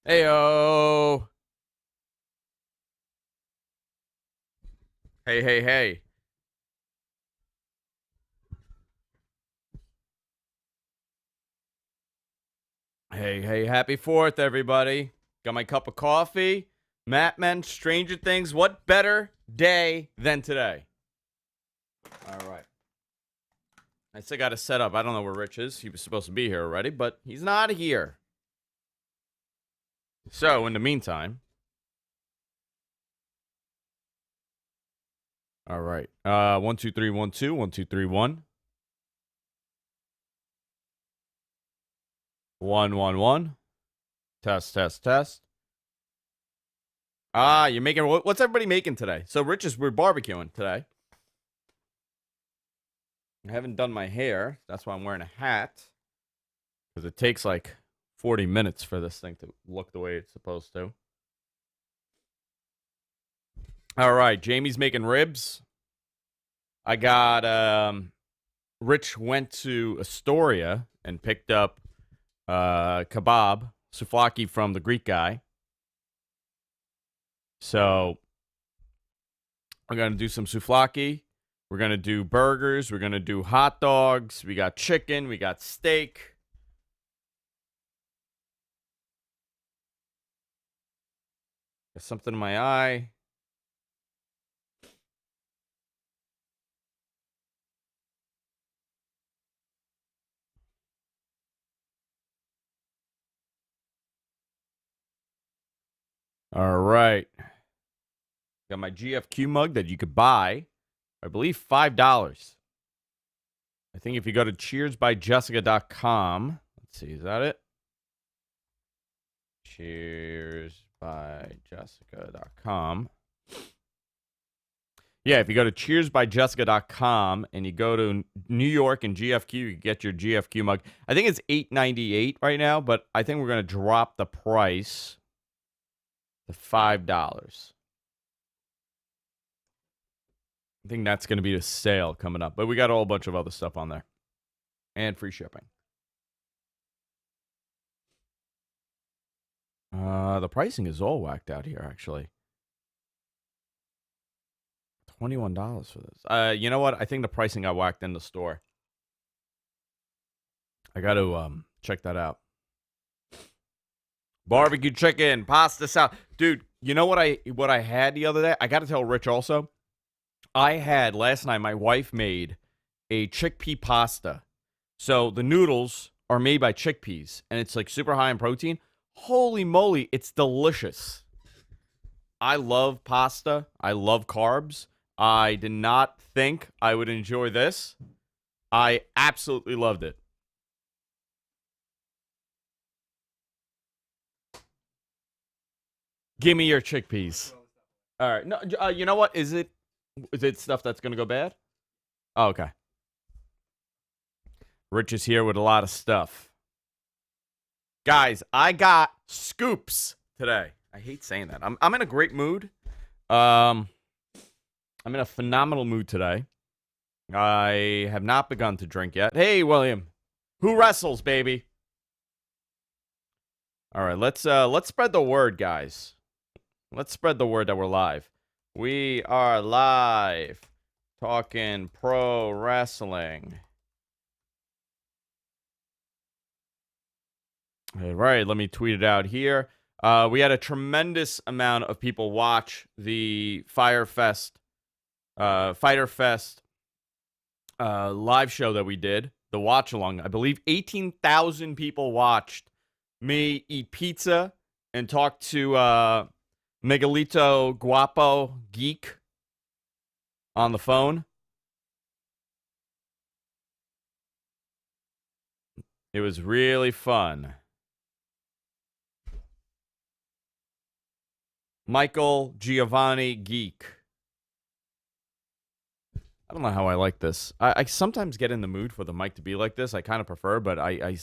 Heyo. Hey, hey, hey. Hey, hey, happy 4th, everybody. Got my cup of coffee. Matt Men, Stranger Things. What better day than today? All right. I still got to set up. I don't know where Rich is. He was supposed to be here already, but he's not here. So, in the meantime. All right. 1, 2, 3, 1, 2. 1, 2, 3, 1. 1, 1, 1. Test, test, test. You're making, what's everybody making today? So, we're barbecuing today. I haven't done my hair. That's why I'm wearing a hat. Because it takes like 40 minutes for this thing to look the way it's supposed to. All right. Jamie's making ribs. I got, Rich went to Astoria and picked up kebab, souvlaki from the Greek guy. So we're going to do some souvlaki. We're going to do burgers. We're going to do hot dogs. We got chicken. We got steak. Got something in my eye. All right. Got my GFQ mug that you could buy. I believe $5. I think if you go to cheersbyjessica.com. Let's see, is that it? Cheersbyjessica.com. Yeah, if you go to cheersbyjessica.com and you go to New York and GFQ, you get your GFQ mug. I think it's $8.98 right now, but I think we're going to drop the price to $5. I think that's going to be the sale coming up. But we got a whole bunch of other stuff on there. And free shipping. The pricing is all whacked out here, actually. $21 for this. You know what? I think the pricing got whacked in the store. I got to check that out. Barbecue chicken, pasta salad. Dude, you know what I had the other day? I got to tell Rich also. I had last night, my wife made a chickpea pasta. So the noodles are made by chickpeas, and it's like super high in protein. Holy moly, it's delicious. I love pasta. I love carbs. I did not think I would enjoy this. I absolutely loved it. Give me your chickpeas. All right. No, you know what? Is it stuff that's going to go bad? Oh, okay. Rich is here with a lot of stuff. Guys, I got scoops today. I hate saying that. I'm in a great mood. I'm in a phenomenal mood today. I have not begun to drink yet. Hey, William. Who wrestles, baby? All right, let's spread the word, guys. Let's spread the word that we're live. We are live talking pro wrestling. All right, let me tweet it out here. We had a tremendous amount of people watch the Fyter Fest live show that we did, the watch along. I believe 18,000 people watched me eat pizza and talk to Miguelito Guapo Geek on the phone. It was really fun. Michael Giovanni Geek. I don't know how I like this. I sometimes get in the mood for the mic to be like this. I kind of prefer, but I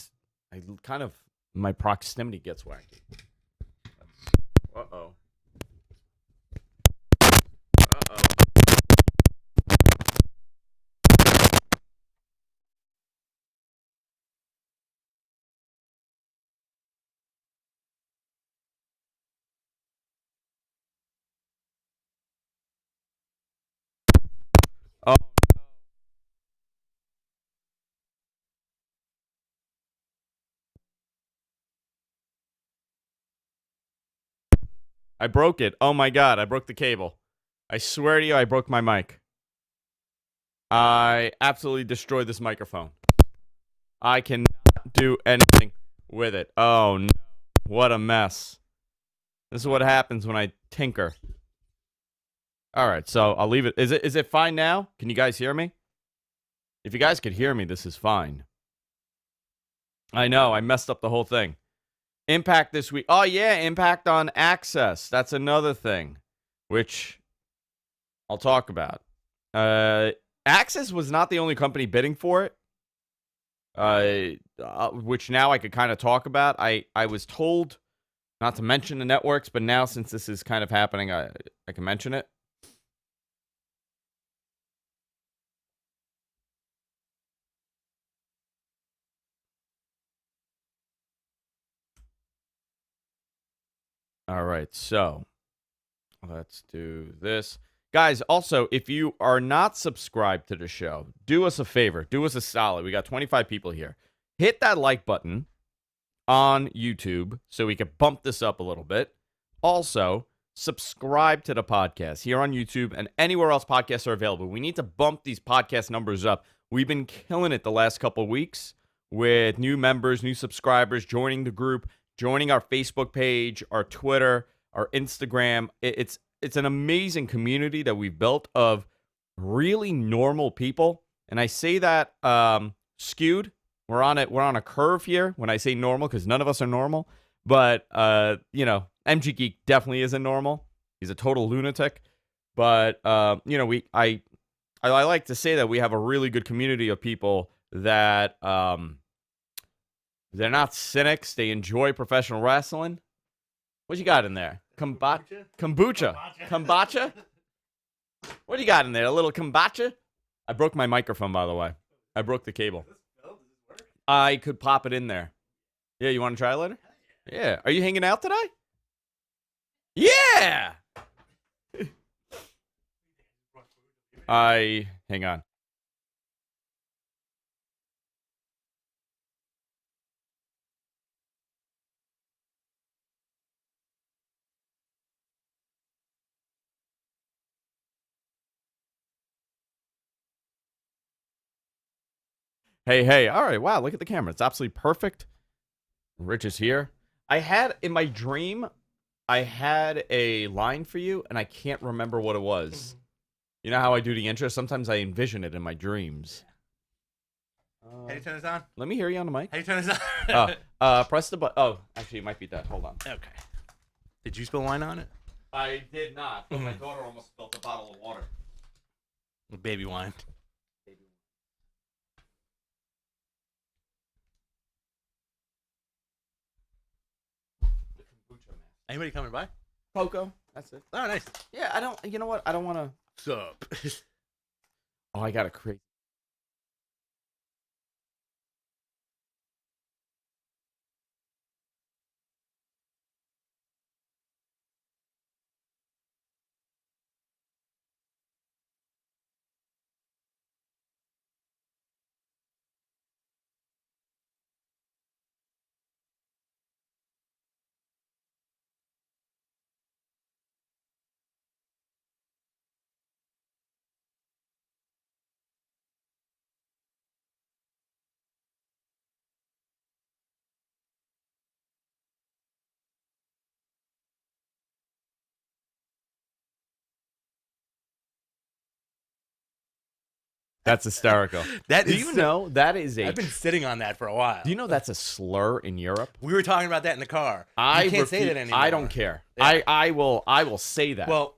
kind of, my proximity gets wacky. Uh-oh. I broke it. Oh my God, I broke the cable. I swear to you, I broke my mic. I absolutely destroyed this microphone. I cannot do anything with it. Oh no, what a mess. This is what happens when I tinker. All right, so I'll leave it. Is it fine now? Can you guys hear me? If you guys could hear me, this is fine. I know, I messed up the whole thing. Impact this week. Oh, yeah, Impact on Access. That's another thing, which I'll talk about. Access was not the only company bidding for it, which now I could kind of talk about. I was told not to mention the networks, but now since this is kind of happening, I can mention it. All right, so let's do this. Guys, also, if you are not subscribed to the show, do us a favor. Do us a solid. We got 25 people here. Hit that like button on YouTube so we can bump this up a little bit. Also, subscribe to the podcast here on YouTube and anywhere else podcasts are available. We need to bump these podcast numbers up. We've been killing it the last couple of weeks with new members, new subscribers, joining the group, joining our Facebook page, our Twitter, our Instagram. It's an amazing community that we've built of really normal people. And I say that skewed. We're on a curve here when I say normal because none of us are normal. But, MG Geek definitely isn't normal. He's a total lunatic. But, I like to say that we have a really good community of people that they're not cynics. They enjoy professional wrestling. What you got in there? Kombucha. What do you got in there? A little kombucha? I broke my microphone, by the way. I broke the cable. I could pop it in there. Yeah, you want to try it later? Yeah. Are you hanging out today? Yeah! Hang on. Hey. All right. Wow. Look at the camera. It's absolutely perfect. Rich is here. In my dream, I had a line for you, and I can't remember what it was. You know how I do the intro? Sometimes I envision it in my dreams. How do you turn this on? Let me hear you on the mic. How do you turn this on? Press the button. Oh, actually, it might be that. Hold on. Okay. Did you spill wine on it? I did not, but my daughter almost spilled a bottle of water. Baby wine. Anybody coming by? Poco. That's it. Oh, nice. Yeah, you know what? I don't want to. Sup? Oh, I got a crazy. That's hysterical. That Do is you know that is a... I've been sitting on that for a while. Do you know that's a slur in Europe? We were talking about that in the car. I can't say that anymore. I don't care. Yeah. I will say that. Well,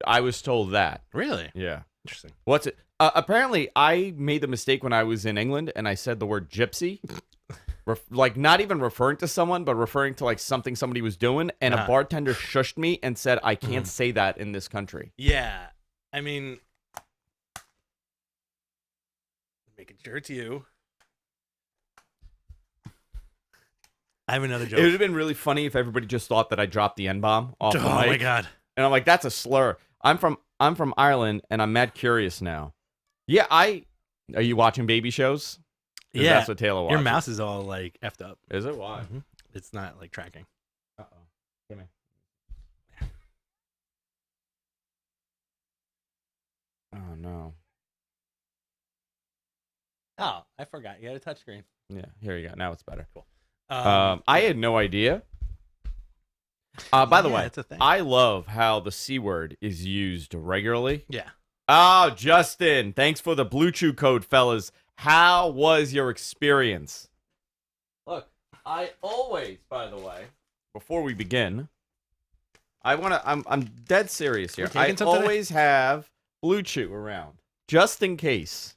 I was told that. really? Yeah. Interesting. What's it? Apparently, I made the mistake when I was in England and I said the word gypsy. Like, not even referring to someone, but referring to, like, something somebody was doing. And a bartender shushed me and said, I can't say that in this country. Yeah. I mean, making sure it's you. I have another joke. It would have been really funny if everybody just thought that I dropped the N-bomb off the mic. Oh, my God. And I'm like, that's a slur. I'm from Ireland, and I'm mad curious now. Yeah, Are you watching baby shows? 'Cause Yeah. that's what Taylor watches. Your mouse is all like effed up. Is it? Why? Mhm. It's not like tracking. Uh-oh. Come here. Oh, no. Oh, I forgot. You had a touchscreen. Yeah, here you go. Now it's better. Cool. I had no idea. By the Yeah, way, it's a thing. I love how the C word is used regularly. Yeah. Oh, Justin, thanks for the Blue Chew code, fellas. How was your experience? Look, I always, by the way, before we begin, I'm dead serious here. We're I taking some today? always have Blue Chew around, just in case.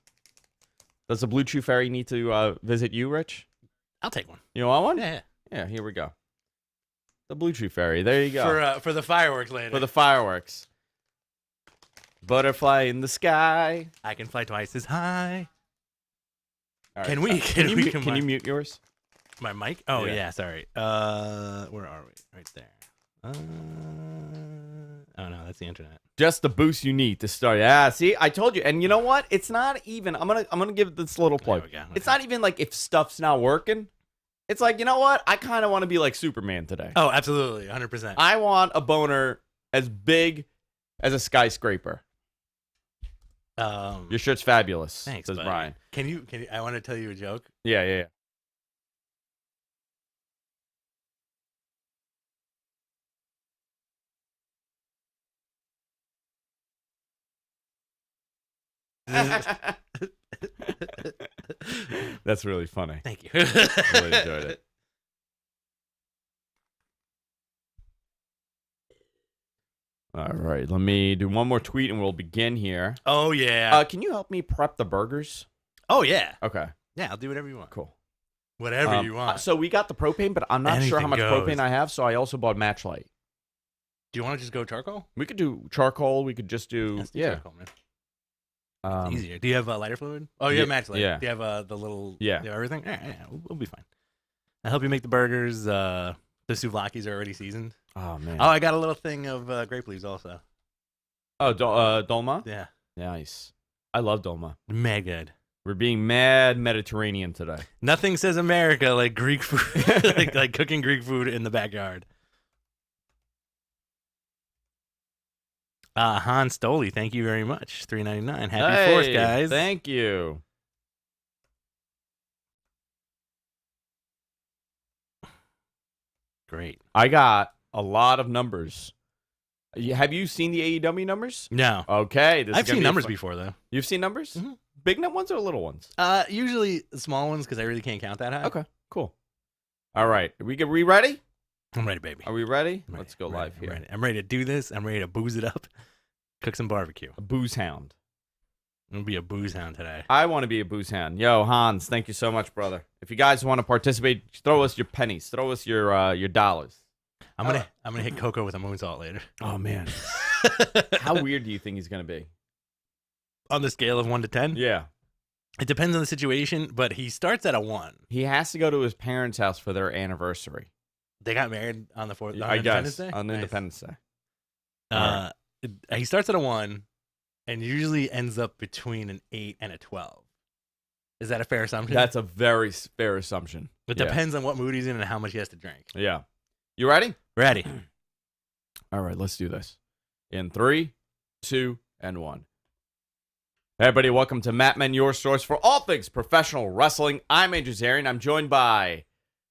Does the Blue Chew Fairy need to visit you, Rich? I'll take one. You want one? Yeah. Yeah, here we go. The Blue Chew Fairy. There you go. For the fireworks later. For the fireworks. Butterfly in the sky. I can fly twice as high. All Can right. we? Can we? Can you mute yours? My mic? Oh Yeah. yeah. Sorry. Where are we? Right there. Oh no, that's the internet. Just the boost you need to start. Yeah, see, I told you. And you know what? It's not even. I'm gonna give this little plug. There we go. It's not even like if stuff's not working. It's like, you know what? I kind of want to be like Superman today. Oh, absolutely, 100%. I want a boner as big as a skyscraper. Your shirt's fabulous. Thanks, says buddy. Brian. Can you? I want to tell you a joke. Yeah. That's really funny. Thank you. I really enjoyed it. All right, let me do one more tweet and we'll begin here. Oh yeah. Can you help me prep the burgers? Oh yeah. Okay, Yeah, I'll do whatever you want. cool. Whatever you want. So we got the propane, but I'm not sure how much Anything goes. propane I have, so I also bought Match Light. Do you want to just go charcoal? We could do charcoal. We could just do Let's do yeah. charcoal, man. It's Um, easier. Do you have lighter fluid? Oh, you yeah, have match light. yeah. Do you have the little Yeah. everything? Yeah, we'll be fine. I'll help you make the burgers. The souvlaki's are already seasoned. oh man. Oh, I got a little thing of grape leaves also. Oh, dolma. Yeah, Nice. I love dolma. mad good. We're being mad Mediterranean today. Nothing says America like Greek food, like cooking Greek food in the backyard. Han Stoley, thank you very much. $3.99. Happy Fourth, guys. Thank you. Great. I got a lot of numbers. Have you seen the AEW numbers? No, Okay, this is I've gonna seen be a numbers fun- before though. You've seen numbers? Mhm. Big ones or little ones? Usually small ones because I really can't count that high. Okay, cool. All right, we ready? I'm ready, baby. Are we ready? I'm Let's ready. go I'm live ready. here. I'm ready to do this. I'm ready to booze it up. Cook some barbecue. A booze hound. I'm gonna be a booze hound today. I want to be a booze hound. Yo, Hans, thank you so much, brother. If you guys want to participate, throw us your pennies. Throw us your dollars. I'm gonna hit Coco with a moonsault later. Oh man, how weird do you think he's gonna be? On the scale of 1 to 10, Yeah, it depends on the situation, but he starts at a 1. he has to go to his parents' house for their anniversary. They got married on the 4th. I Independence guess Day? on Nice. Independence Day. He starts at a 1, and usually ends up between an 8 and a 12. Is that a fair assumption? That's a very fair assumption. It Yeah. depends on what mood he's in and how much he has to drink. Yeah. You ready? Ready? All right, let's do this. In 3, 2, and 1. Hey, everybody, welcome to Matt Men, your source for all things professional wrestling. I'm Andrew Zarian. I'm joined by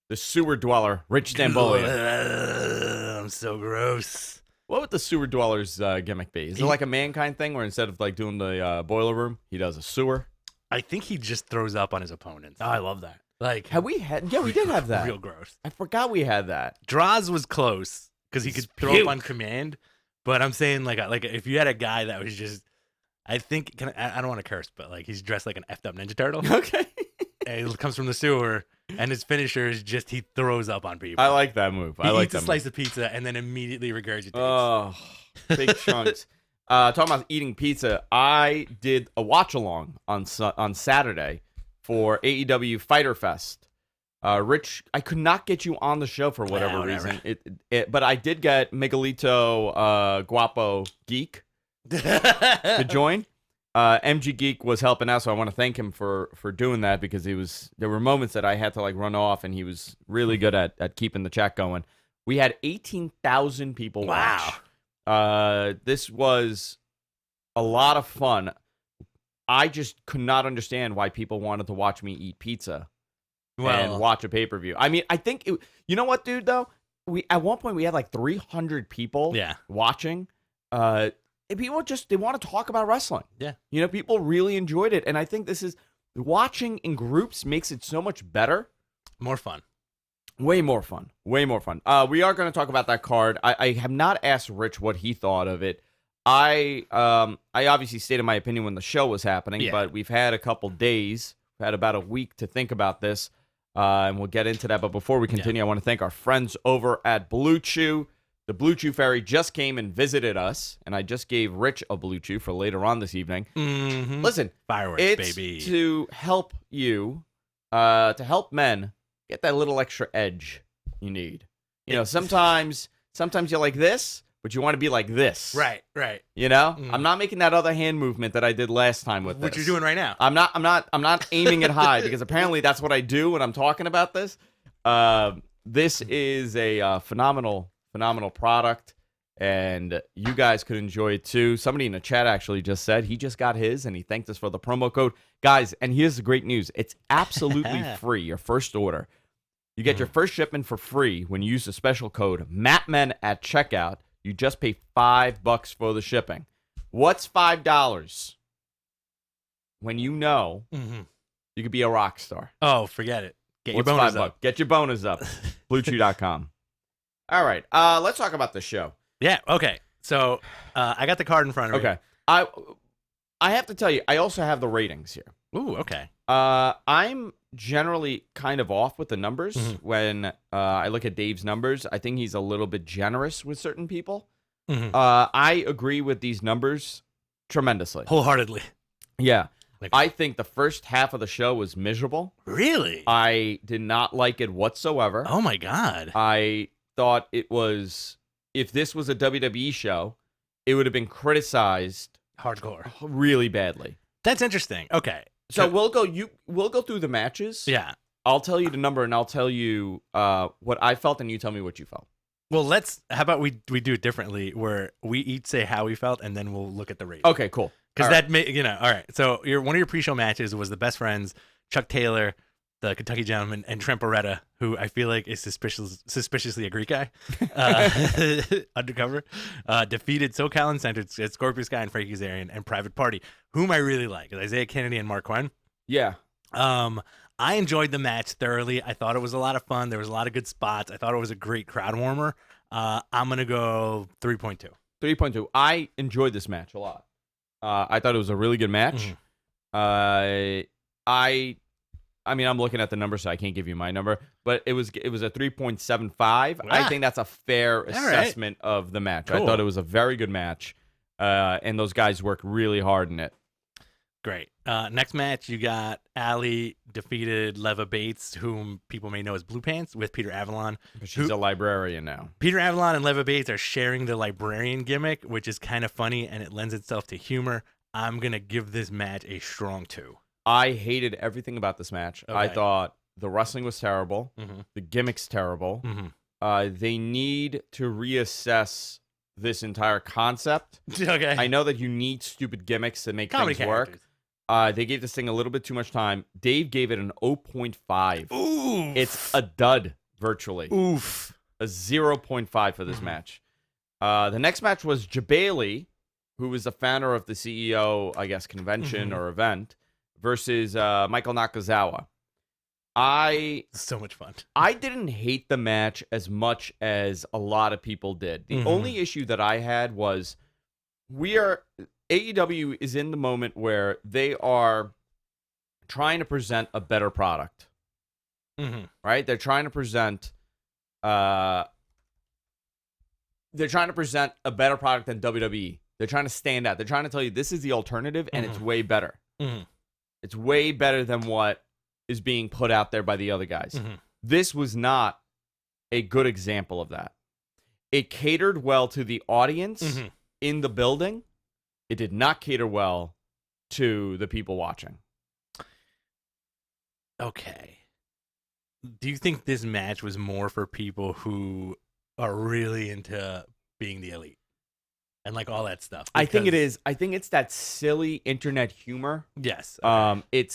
the sewer dweller, Rich Stambolia. I'm so gross. What would the sewer dweller's gimmick be? Is it like a Mankind thing where instead of like doing the boiler room, he does a sewer? I think he just throws up on his opponents. Oh, I love that. Like, Have we had? Yeah, we did have that. Real gross. I forgot we had that. Draws was close because he could throw Puke. up on command. But I'm saying like if you had a guy that was just, I think I don't want to curse, but like he's dressed like an effed up Ninja Turtle. Okay. And he comes from the sewer, and his finisher is just he throws up on people. I like that move. He I like eats a that slice of pizza and then immediately regurgitates. Oh, big chunks. Talking about eating pizza, I did a watch along on Saturday for AEW Fyter Fest. Rich, I could not get you on the show for whatever whatever. reason. But I did get Miguelito Guapo Geek to join. MG Geek was helping out, so I want to thank him for doing that because there were moments that I had to like run off, and he was really good at keeping the chat going. We had 18,000 people watch. This was a lot of fun. I just could not understand why people wanted to watch me eat pizza and watch a pay-per-view. I mean, I think you know what, dude, though? At one point we had like 300 people watching. And people they want to talk about wrestling. Yeah. You know, people really enjoyed it. And I think this is watching in groups makes it so much better. More fun. Way more fun. Way more fun. We are going to talk about that card. I have not asked Rich what he thought of it. I obviously stated my opinion when the show was happening, but we've had a couple days. We've had about a week to think about this, and we'll get into that. But before we continue, I want to thank our friends over at Blue Chew. The Blue Chew Fairy just came and visited us, and I just gave Rich a Blue Chew for later on this evening. Mm-hmm. Listen, fireworks, it's baby. To help you, to help men get that little extra edge you need. You know, sometimes you're like this, but you want to be like this. Right. You know? I'm not making that other hand movement that I did last time with what you're doing right now. I'm not aiming it high because apparently that's what I do when I'm talking about this. This is a phenomenal product, and you guys could enjoy it too. Somebody in the chat actually just said he just got his, and he thanked us for the promo code. Guys, and here's the great news. It's absolutely free, your first order. You get your first shipment for free when you use the special code MATMEN at checkout. You just pay $5 for the shipping. What's $5? When you know you could be a rock star. Oh, forget it. Get your bonus up. Get your bonus up. BlueChew.com. All right. Let's talk about the show. Yeah. Okay. So I got the card in front of me. Okay. I have to tell you, I also have the ratings here. Ooh. Okay. I'm generally kind of off with the numbers when I look at Dave's numbers. I think he's a little bit generous with certain people. I agree with these numbers tremendously. Wholeheartedly. Yeah. I think the first half of the show was miserable. Really? I did not like it whatsoever. Oh, my God. I thought it was, if this was a WWE show, it would have been criticized hardcore really badly. That's interesting. Okay. So we'll go through the matches. Yeah. I'll tell you the number, and I'll tell you what I felt, and you tell me what you felt. Well, how about we do it differently, where we each say how we felt, and then we'll look at the rating. Okay, cool. Because all right. So one of your pre-show matches was the Best Friends, Chuck Taylor, the Kentucky Gentleman, and Trent Beretta, who I feel like is suspiciously a Greek guy, undercover, defeated SoCal Uncensored, Scorpio Sky and Frankie Kazarian, and Private Party, whom I really like, Isaiah Kennedy and Mark Quinn. Yeah. I enjoyed the match thoroughly. I thought it was a lot of fun. There was a lot of good spots. I thought it was a great crowd warmer. I'm going to go 3.2. 3.2. I enjoyed this match a lot. I thought it was a really good match. I mean, I'm looking at the number, so I can't give you my number, but it was a 3.75. I think that's a fair assessment of the match. Cool. I thought it was a very good match, and those guys worked really hard in it. Great. Next match, you got Allie defeated Leva Bates, whom people may know as Blue Pants, with Peter Avalon. She's a librarian now. Peter Avalon and Leva Bates are sharing the librarian gimmick, which is kind of funny, and it lends itself to humor. I'm going to give this match a strong 2. I hated everything about this match. Okay. I thought the wrestling was terrible. The gimmick's terrible. They need to reassess this entire concept. Okay. I know that you need stupid gimmicks to make comedy things work. They gave this thing a little bit too much time. Dave gave it an 0.5. Oof. It's a dud, virtually. Oof. A 0.5 for this match. The next match was Jabali, who was the founder of the CEO, I guess, convention or event, versus Michael Nakazawa. So much fun. I didn't hate the match as much as a lot of people did. The only issue that I had was AEW is in the moment where they are trying to present a better product. Right? They're trying to present a better product than WWE. They're trying to stand out. They're trying to tell you this is the alternative, and it's way better. It's way better than what is being put out there by the other guys. This was not a good example of that. It catered well to the audience in the building. It did not cater well to the people watching. Okay. Do you think this match was more for people who are really into being the elite and like all that stuff? I think it is. I think it's that silly internet humor. Yes. Okay.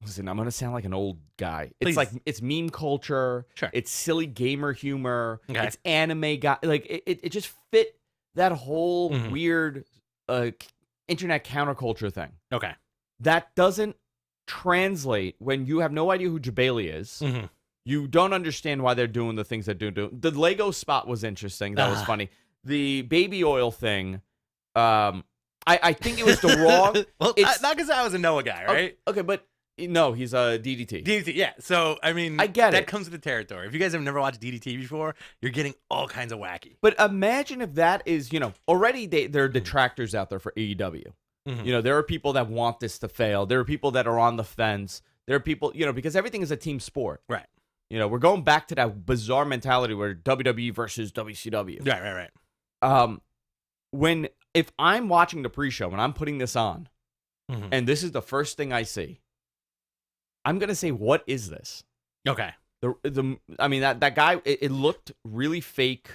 Listen, I'm gonna sound like an old guy. Please. It's like it's meme culture. Sure. It's silly gamer humor. Okay. It's anime guy. Like it just fit that whole weird internet counterculture thing. Okay. That doesn't translate when you have no idea who Jabali is. You don't understand why they're doing the things they do. The Lego spot was interesting. That was funny. The baby oil thing. I think it was the wrong. Well, not because I was a Noah guy, right? Okay, but no, he's a DDT. DDT, yeah. So I mean, I get that it. comes with the territory. If you guys have never watched DDT before, you're getting all kinds of wacky. But imagine if that is, already there are detractors out there for AEW. There are people that want this to fail. There are people that are on the fence. There are people, because everything is a team sport. Right. We're going back to that bizarre mentality where WWE versus WCW. Right. If I'm watching the pre-show and I'm putting this on, and this is the first thing I see, I'm gonna say, what is this? Okay. That guy, it looked really fake.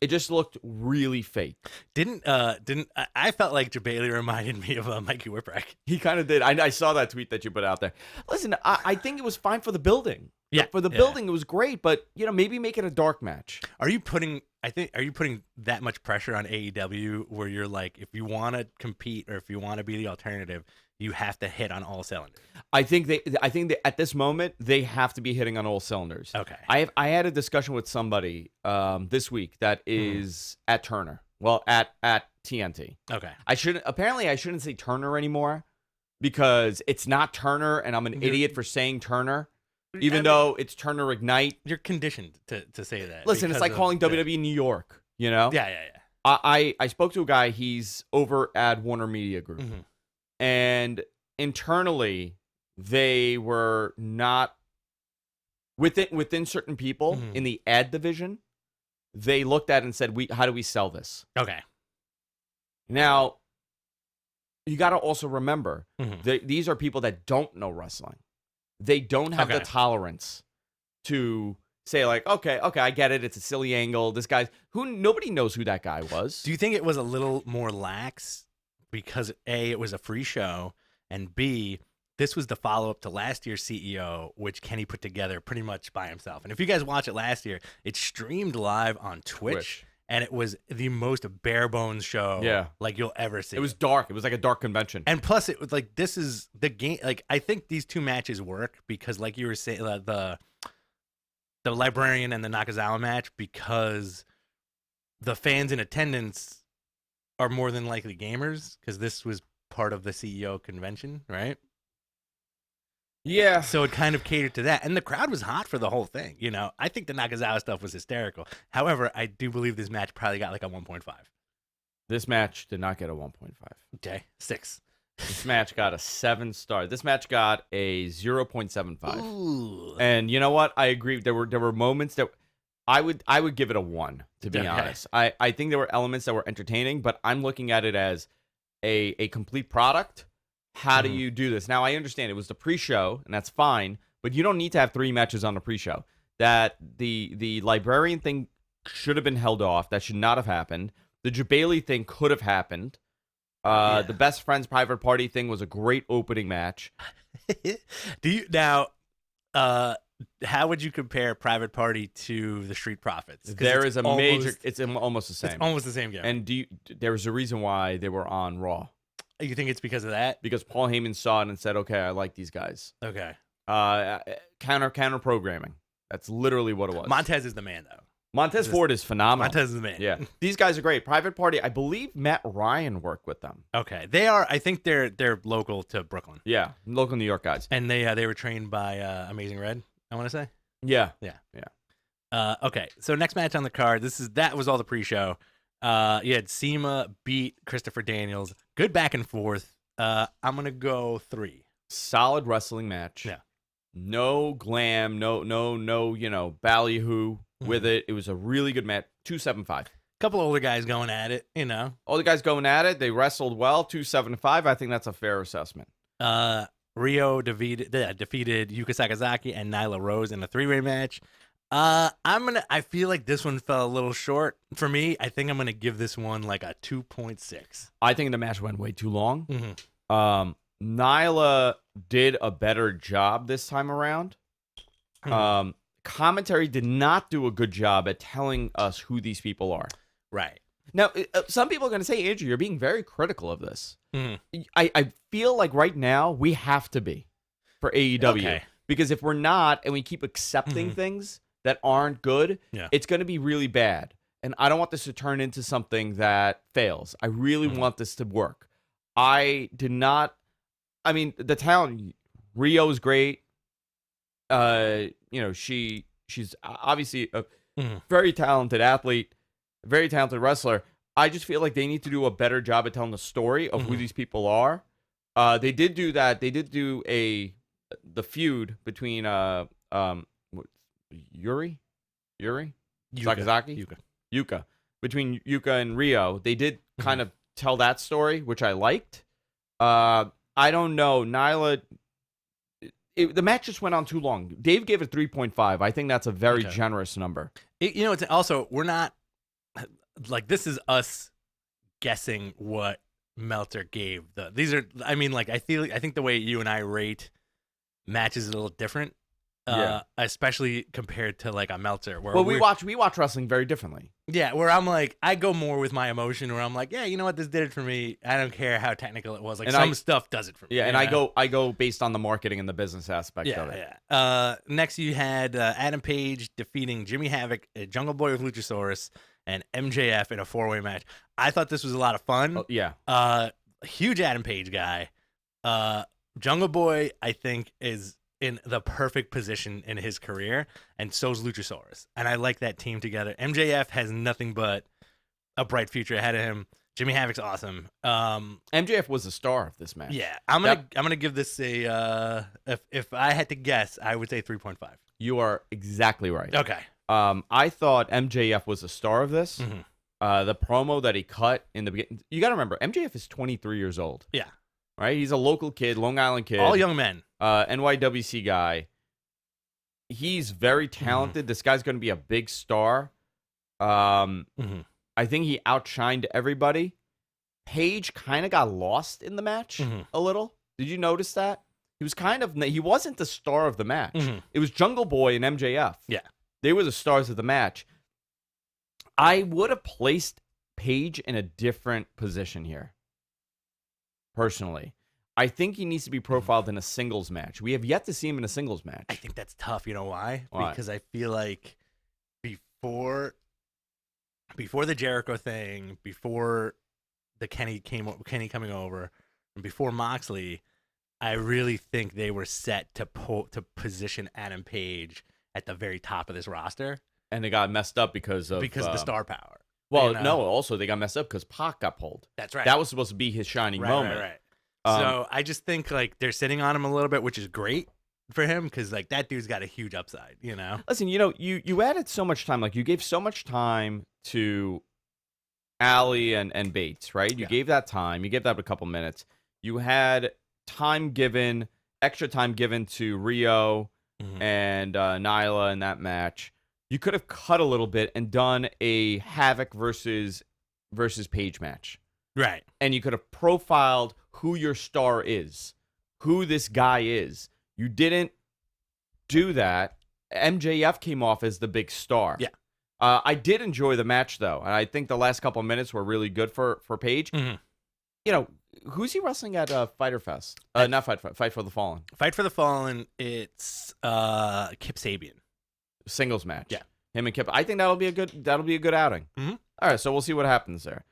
It just looked really fake. I felt like Jabali reminded me of Mikey Whipwreck. He kind of did. I saw that tweet that you put out there. Listen, I think it was fine for the building. Yeah. For the building, it was great, but maybe make it a dark match. Are you putting that much pressure on AEW where you're like, if you want to compete or if you want to be the alternative, you have to hit on all cylinders? I think they at this moment they have to be hitting on all cylinders. Okay. I had a discussion with somebody this week that is at Turner. Well, at TNT. Okay. I shouldn't say Turner anymore because it's not Turner, and I'm an idiot for saying Turner. Even though it's Turner Ignite. You're conditioned to say that. Listen, it's like calling WWE New York, Yeah. I spoke to a guy, he's over at Warner Media Group. And internally, they were not, within certain people in the ad division, they looked at it and said, how do we sell this? Okay. Now, you got to also remember, these are people that don't know wrestling. They don't have the tolerance to say like, okay, I get it. It's a silly angle. This guy's nobody knows who that guy was. Do you think it was a little more lax because A, it was a free show, and B, this was the follow-up to last year's CEO, which Kenny put together pretty much by himself. And if you guys watch it last year, it streamed live on Twitch. And it was the most bare bones show like you'll ever see. It was dark. It was like a dark convention. And plus, it was like, this is the game. Like, I think these two matches work because, like you were saying, the Librarian and the Nakazawa match, because the fans in attendance are more than likely gamers because this was part of the CEO convention, right? Yeah. So it kind of catered to that. And the crowd was hot for the whole thing. I think the Nakazawa stuff was hysterical. However, I do believe this match probably got like a 1.5. This match did not get a 1.5. Okay, 6. This match got a 7 star. This match got a 0.75. Ooh. And you know what? I agree. There were moments that I would give it a 1, to be honest. I think there were elements that were entertaining, but I'm looking at it as a complete product. How do you do this? Now, I understand it was the pre-show, and that's fine, but you don't need to have 3 matches on the pre-show. That the Librarian thing should have been held off. That should not have happened. The Jabali thing could have happened. The Best Friends Private Party thing was a great opening match. How would you compare Private Party to the Street Profits? It's almost the same. It's almost the same game. And there's a reason why they were on Raw. You think it's because of that? Because Paul Heyman saw it and said, okay, I like these guys. Okay. Counter programming. That's literally what it was. Montez is the man, though. Montez Ford is phenomenal. Montez is the man. Yeah. These guys are great. Private Party, I believe Matt Ryan worked with them. Okay. They are, I think they're local to Brooklyn. Yeah. Local New York guys. And they were trained by Amazing Red, I want to say. Yeah. Okay. So next match on the card, that was all the pre-show. You had SEMA beat Christopher Daniels. Good back and forth. I'm going to go 3. Solid wrestling match. Yeah. No glam, no ballyhoo with it. It was a really good match. 275. couple older guys going at it, you know. All the guys going at it. They wrestled well, 2-7-5. I think that's a fair assessment. Rio defeated Yuka Sakazaki and Nyla Rose in a 3-way match. I feel like this one fell a little short for me. I think I'm gonna give this one like a 2.6. I think the match went way too long. Mm-hmm. Nyla did a better job this time around. Mm-hmm. Commentary did not do a good job at telling us who these people are. Right. Now, some people are going to say, Andrew, you're being very critical of this. Mm-hmm. I feel like right now we have to be for AEW. Okay. Because if we're not and we keep accepting things that aren't good, it's going to be really bad. And I don't want this to turn into something that fails. I really want this to work. The talent, Rio's great. She's obviously a very talented athlete, very talented wrestler. I just feel like they need to do a better job at telling the story of who these people are. They did do that. They did do the feud between Yuri Sakazaki, Yuka, between Yuka and Rio. They did kind of tell that story, which I liked. I don't know, Nyla. The match just went on too long. Dave gave it 3.5. I think that's a very generous number. It's also, we're not like, this is us guessing what Meltzer gave. I think the way you and I rate matches is a little different. Especially compared to like a Meltzer. Where we watch wrestling very differently. Yeah, where I'm like, I go more with my emotion. Where I'm like, yeah, you know what, this did it for me. I don't care how technical it was. Like, some stuff does it for me. Yeah, and I go based on the marketing and the business aspect of it. Yeah. Next, you had Adam Page defeating Jimmy Havoc, Jungle Boy with Luchasaurus, and MJF in a 4-way match. I thought this was a lot of fun. Oh, yeah. Huge Adam Page guy. Jungle Boy, I think, is in the perfect position in his career, and so's Luchasaurus. And I like that team together. MJF has nothing but a bright future ahead of him. Jimmy Havoc's awesome. MJF was the star of this match. Yeah, I'm gonna give this a if I had to guess, I would say 3.5. You are exactly right. Okay. I thought MJF was the star of this. The promo that he cut in the beginning. You got to remember, MJF is 23 years old. Yeah. Right? He's a local kid, Long Island kid. All young men. NYWC guy. He's very talented. This guy's going to be a big star. I think he outshined everybody. Page kind of got lost in the match a little. Did you notice that? He wasn't the star of the match. It was Jungle Boy and MJF. Yeah. They were the stars of the match. I would have placed Page in a different position here. Personally, I think he needs to be profiled in a singles match. We have yet to see him in a singles match. I think that's tough. You know why? Why? Because I feel like before the Jericho thing, before the Kenny coming over, and before Moxley, I really think they were set to position Adam Page at the very top of this roster. And they got messed up because of the star power. Well, no, also they got messed up because Pac got pulled. That's right. That was supposed to be his shining moment. Right. So I just think like they're sitting on him a little bit, which is great for him because like that dude's got a huge upside, you know? Listen, you added so much time. Like you gave so much time to Allie and Bates, right? You gave that time. You gave that a couple minutes. You had extra time given to Rio and Nyla in that match. You could have cut a little bit and done a Havoc versus Page match. Right. And you could have profiled who your star is, who this guy is. You didn't do that. MJF came off as the big star. Yeah. I did enjoy the match, though. And I think the last couple of minutes were really good for Page. Who's he wrestling at Fyter Fest? Not Fight for the Fallen. Fight for the Fallen, it's Kip Sabian. Singles match. Yeah. Him and Kip. I think that'll be a good outing. All right, so we'll see what happens there.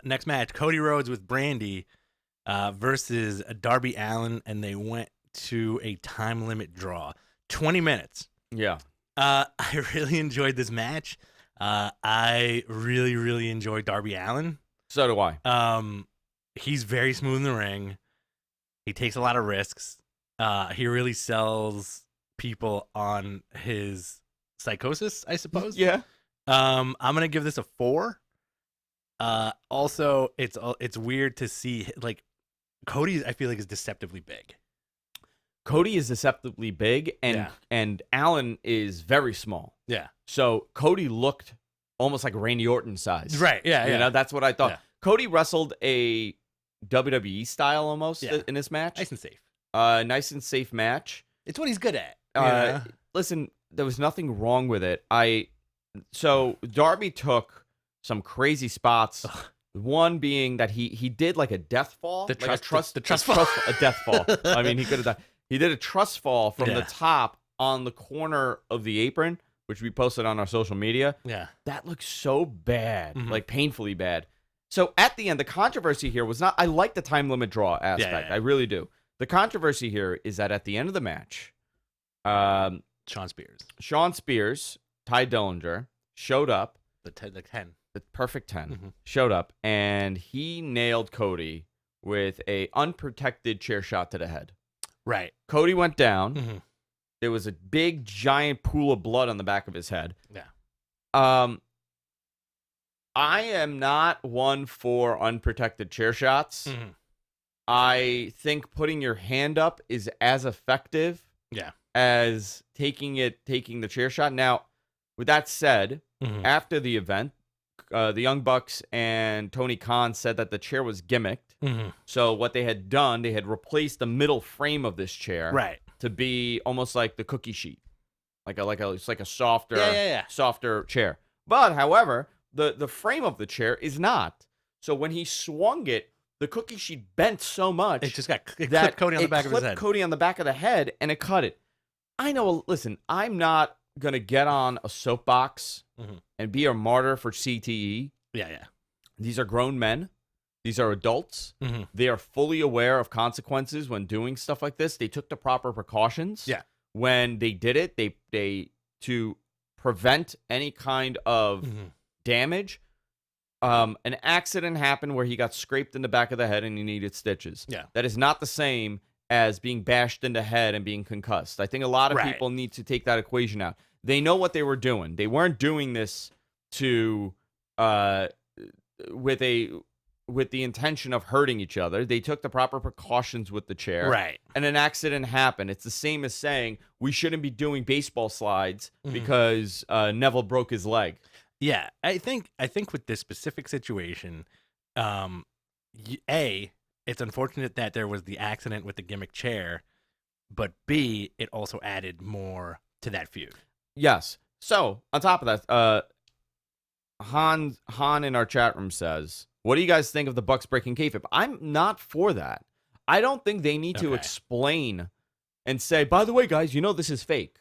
Next match, Cody Rhodes with Brandy versus Darby Allin, and they went to a time limit draw. 20 minutes. Yeah. I really enjoyed this match. I really, really enjoyed Darby Allin. So do I. He's very smooth in the ring. He takes a lot of risks. He really sells people on his psychosis, I suppose. Yeah. I'm gonna give this a 4. Also, it's weird to see like Cody. I feel like is deceptively big. Cody is deceptively big, and Allen is very small. Yeah. So Cody looked almost like Randy Orton size. Right. Yeah. You know, that's what I thought. Yeah. Cody wrestled a WWE style almost in this match. Nice and safe. Nice and safe match. It's what he's good at. Listen, there was nothing wrong with it. So Darby took some crazy spots. Ugh. One being that he did like a death fall, the trust fall, a death fall. I mean, he could have done. He did a trust fall from the top on the corner of the apron, which we posted on our social media. Yeah, that looks so bad, like painfully bad. So at the end, the controversy here was not. I like the time limit draw aspect. I really do. The controversy here is that at the end of the match, Sean Spears, Ty Dillinger showed up. The 10. The perfect 10 showed up, and he nailed Cody with a unprotected chair shot to the head. Right. Cody went down. There was a big, giant pool of blood on the back of his head. Yeah. I am not one for unprotected chair shots. I think putting your hand up is as effective as taking the chair shot. Now, with that said, after the event, the Young Bucks and Tony Khan said that the chair was gimmicked. So what they had done, they had replaced the middle frame of this chair to be almost like the cookie sheet, it's like a softer chair. But however, the frame of the chair is not. So when he swung it, the cookie sheet bent so much it clipped Cody on the back of his head. Cody on the back of the head, and it cut it. I know. Listen, I'm not gonna get on a soapbox and be a martyr for CTE. Yeah. These are grown men. These are adults. They are fully aware of consequences when doing stuff like this. They took the proper precautions. Yeah. When they did it, they to prevent any kind of damage. An accident happened where he got scraped in the back of the head and he needed stitches. Yeah. That is not the same as being bashed in the head and being concussed. I think a lot of people need to take that equation out. They know what they were doing. They weren't doing this to with the intention of hurting each other. They took the proper precautions with the chair. Right. And an accident happened. It's the same as saying we shouldn't be doing baseball slides because Neville broke his leg. Yeah, I think with this specific situation, it's unfortunate that there was the accident with the gimmick chair, but B, it also added more to that feud. Yes. So on top of that, Han in our chat room says, "What do you guys think of the Bucks breaking kayfabe?" I'm not for that. I don't think they need to explain and say, "By the way, guys, you know this is fake."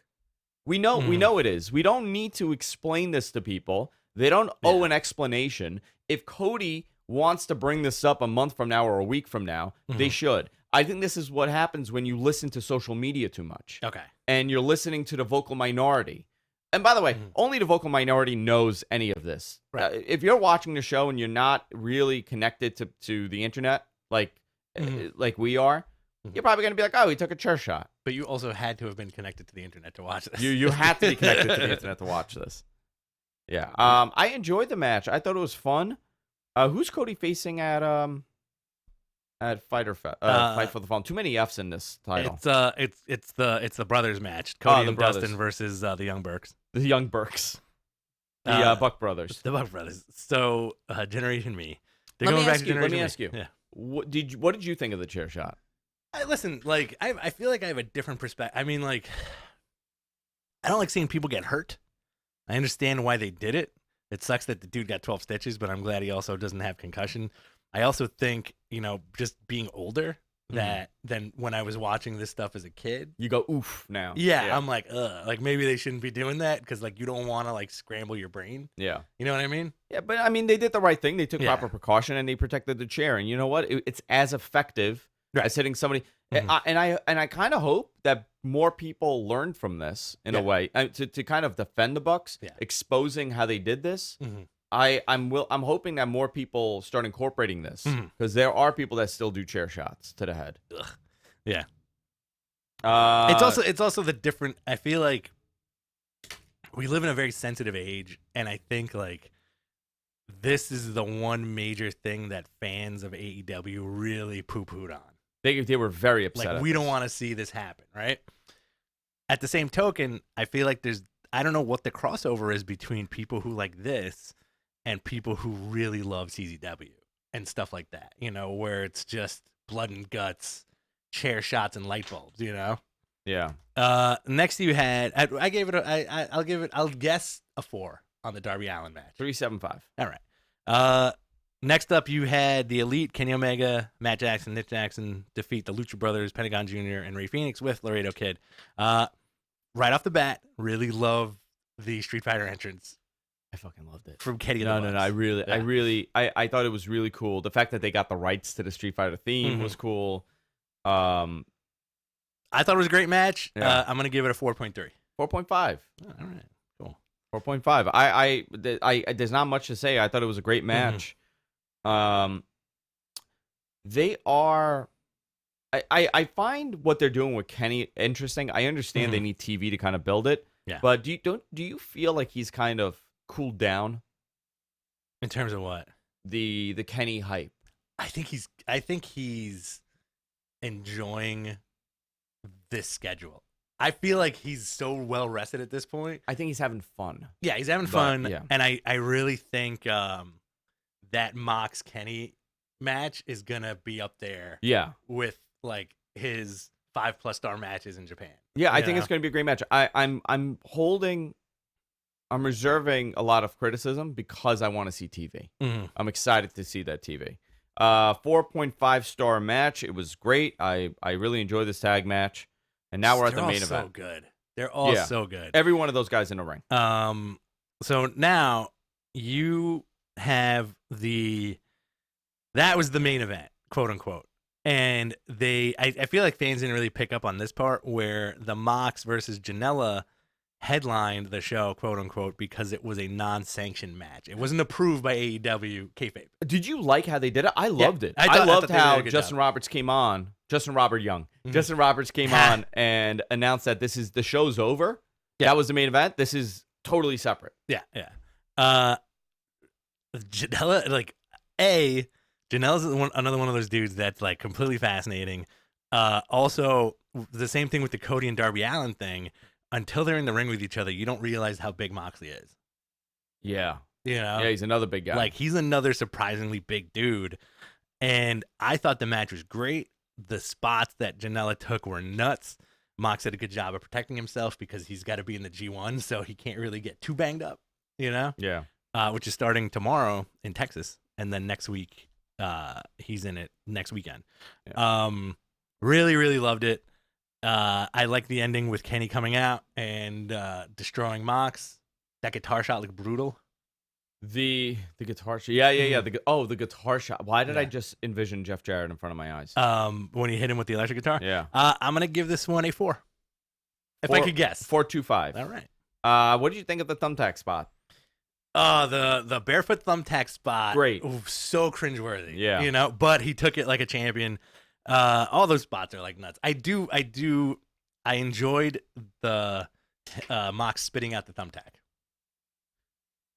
We know it is. We don't need to explain this to people. They don't owe an explanation. If Cody wants to bring this up a month from now or a week from now, they should. I think this is what happens when you listen to social media too much. Okay. And you're listening to the vocal minority. And by the way, only the vocal minority knows any of this. Right. If you're watching the show and you're not really connected to the internet like we are, you're probably going to be like, "Oh, he took a chair shot." But you also had to have been connected to the internet to watch this. You had to be connected to the internet to watch this. Yeah. I enjoyed the match. I thought it was fun. Who's Cody facing at Fyter Fest? Fight for the Fallen. Too many F's in this title. It's the brothers match. Cody and brothers. Dustin versus the Young Bucks. The Young Bucks. The Buck Brothers. The Buck Brothers. So Generation Me. Let me ask you. Yeah. What did you think of the chair shot? Listen, I feel like I have a different perspective. I mean, I don't like seeing people get hurt. I understand why they did it. It sucks that the dude got 12 stitches, but I'm glad he also doesn't have concussion. I also think, just being older, that than when I was watching this stuff as a kid. You go, oof, now. Yeah, I'm like, ugh. Maybe they shouldn't be doing that because, you don't want to, scramble your brain. Yeah. You know what I mean? Yeah, but, they did the right thing. They took proper precaution, and they protected the chair. And you know what? It's as effective as hitting somebody. And I kind of hope that more people learn from this in a way to kind of defend the Bucks, exposing how they did this. I'm hoping that more people start incorporating this because there are people that still do chair shots to the head. Ugh. Yeah. It's also the different. I feel like we live in a very sensitive age, and I think this is the one major thing that fans of AEW really poo-pooed on. They were very upset. Like, we don't want to see this happen, right? At the same token, I feel like I don't know what the crossover is between people who like this and people who really love CZW and stuff like that, where it's just blood and guts, chair shots, and light bulbs, Yeah. Next you had, I gave it, I'll guess a 4 on the Darby Allin match. 375. All right. Next up, you had the Elite, Kenny Omega, Matt Jackson, Nick Jackson defeat the Lucha Brothers, Pentagon Jr., and Rey Fenix with Laredo Kid. Right off the bat, really love the Street Fighter entrance. I fucking loved it. From Kenny. No. I thought it was really cool. The fact that they got the rights to the Street Fighter theme was cool. I thought it was a great match. Yeah. I'm gonna give it a 4.3. 4.5. All right, cool. 4.5. I there's not much to say. I thought it was a great match. They are. I find what they're doing with Kenny interesting. I understand they need TV to kind of build it. Yeah. But do you feel like he's kind of cooled down In terms of what? the Kenny hype? I think he's enjoying this schedule. I feel like he's so well rested at this point. I think he's having fun. Yeah, he's having fun. yeah. And I really think that Mox Kenny match is gonna be up there Yeah. with like his 5+ star matches in Japan. Yeah, I think know? it's going to be a great match. I'm reserving a lot of criticism because I want to see TV. I'm excited to see that TV. 4.5 star match. It was great. I really enjoyed this tag match. And now we're at the main event. They're all so good. They're all so good. Every one of those guys in the ring. So now you have that was the main event, quote unquote. And I feel like fans didn't really pick up on this part where the Mox versus Janela headlined the show, quote unquote, because it was a non-sanctioned match. It wasn't approved by AEW kayfabe. Did you like how they did it? I loved it. I loved thought they how did a good Justin job. Roberts came on. Justin Robert Young. Justin Roberts came on and announced that the show's over. Yeah. That was the main event. This is totally separate. Yeah. Janela, Janela's another one of those dudes that's like completely fascinating. Also, the same thing with the Cody and Darby Allin thing. Until they're in the ring with each other, you don't realize how big Moxley is. Yeah. Yeah, he's another big guy. Like, he's another surprisingly big dude. And I thought the match was great. The spots that Janela took were nuts. Mox did a good job of protecting himself because he's got to be in the G1, so he can't really get too banged up, Yeah. Which is starting tomorrow in Texas. And then next week, he's in it next weekend. Yeah. Really, really loved it. I like the ending with Kenny coming out and destroying Mox. That guitar shot looked brutal. The guitar shot. Yeah. The guitar shot. Why did I Yeah. just envision Jeff Jarrett in front of my eyes? When he hit him with the electric guitar. Yeah. I'm gonna give this one a 4. If I could guess. 4.25. All right. What did you think of the thumbtack spot? The barefoot thumbtack spot. Great. Ooh, so cringeworthy. Yeah. But he took it like a champion. All those spots are like nuts. I enjoyed the Mox spitting out the thumbtack.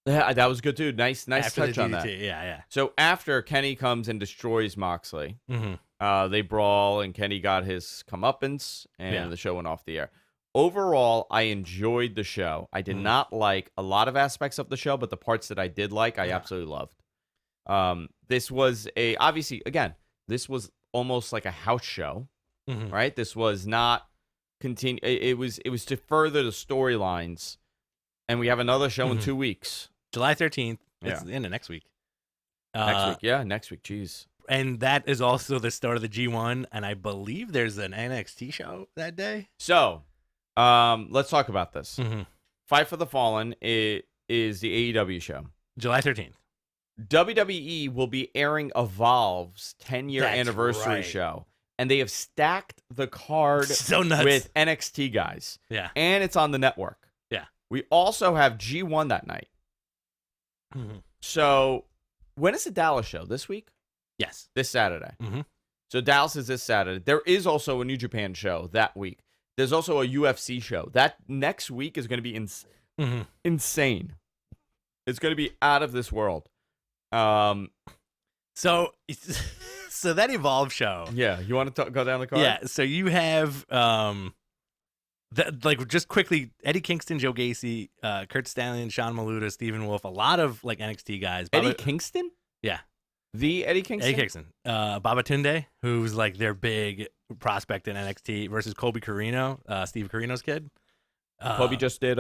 Yeah, that was good too. Nice After touch the on that. DDT. Yeah. So after Kenny comes and destroys Moxley, Mm-hmm. they brawl and Kenny got his comeuppance and Yeah. the show went off the air. Overall, I enjoyed the show. I did not like a lot of aspects of the show, but the parts that I did like, I absolutely loved. This was this was almost like a house show, right? This was not continue. It was to further the storylines, and we have another show in 2 weeks. July 13th. Yeah. It's the end of next week. Next week. Jeez. And that is also the start of the G1, and I believe there's an NXT show that day. So, let's talk about this. Mm-hmm. Fight for the Fallen is the AEW show. July 13th. WWE will be airing Evolve's 10-year That's anniversary right. show, and they have stacked the card So nuts. with NXT guys. Yeah. And it's on the network. Yeah. We also have G1 that night. Mm-hmm. So, when is the Dallas show? This week? Yes. This Saturday. Mm-hmm. So, Dallas is this Saturday. There is also a New Japan show that week. There's also a UFC show. That next week is going to be insane. It's going to be out of this world. So that Evolve show. Yeah, you want to go down the card? Yeah, so you have just quickly, Eddie Kingston, Joe Gacy, Kurt Stallion, Sean Maluda, Stephen Wolf, a lot of like NXT guys. Eddie Kingston? Yeah. The Eddie Kingston? Eddie Kingston. Babatunde, who's like their big prospect in NXT, versus Colby Carino, Steve Carino's kid. Kobe just did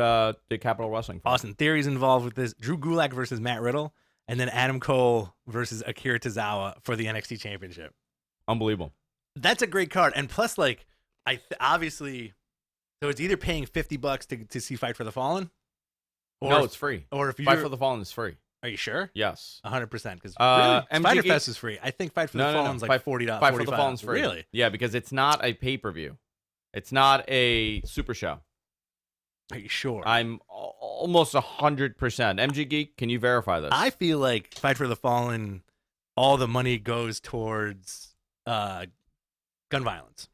Capital Wrestling. Austin Theory's involved with this. Drew Gulak versus Matt Riddle, and then Adam Cole versus Akira Tozawa for the NXT Championship. Unbelievable. That's a great card, and plus, like, obviously, so it's either paying $50 to see Fight for the Fallen, or no, it's free. Or if you Fight for the Fallen is free. Are you sure? Yes, 100%. Because MGG Fyter Fest is free. I think Fight for the Fallen's like $40. Fight for the Fallen's free. Really? Yeah, because it's not a pay-per-view. It's not a super show. Are you sure? I'm almost 100%. MG Geek, can you verify this? I feel like Fight for the Fallen, all the money goes towards gun violence.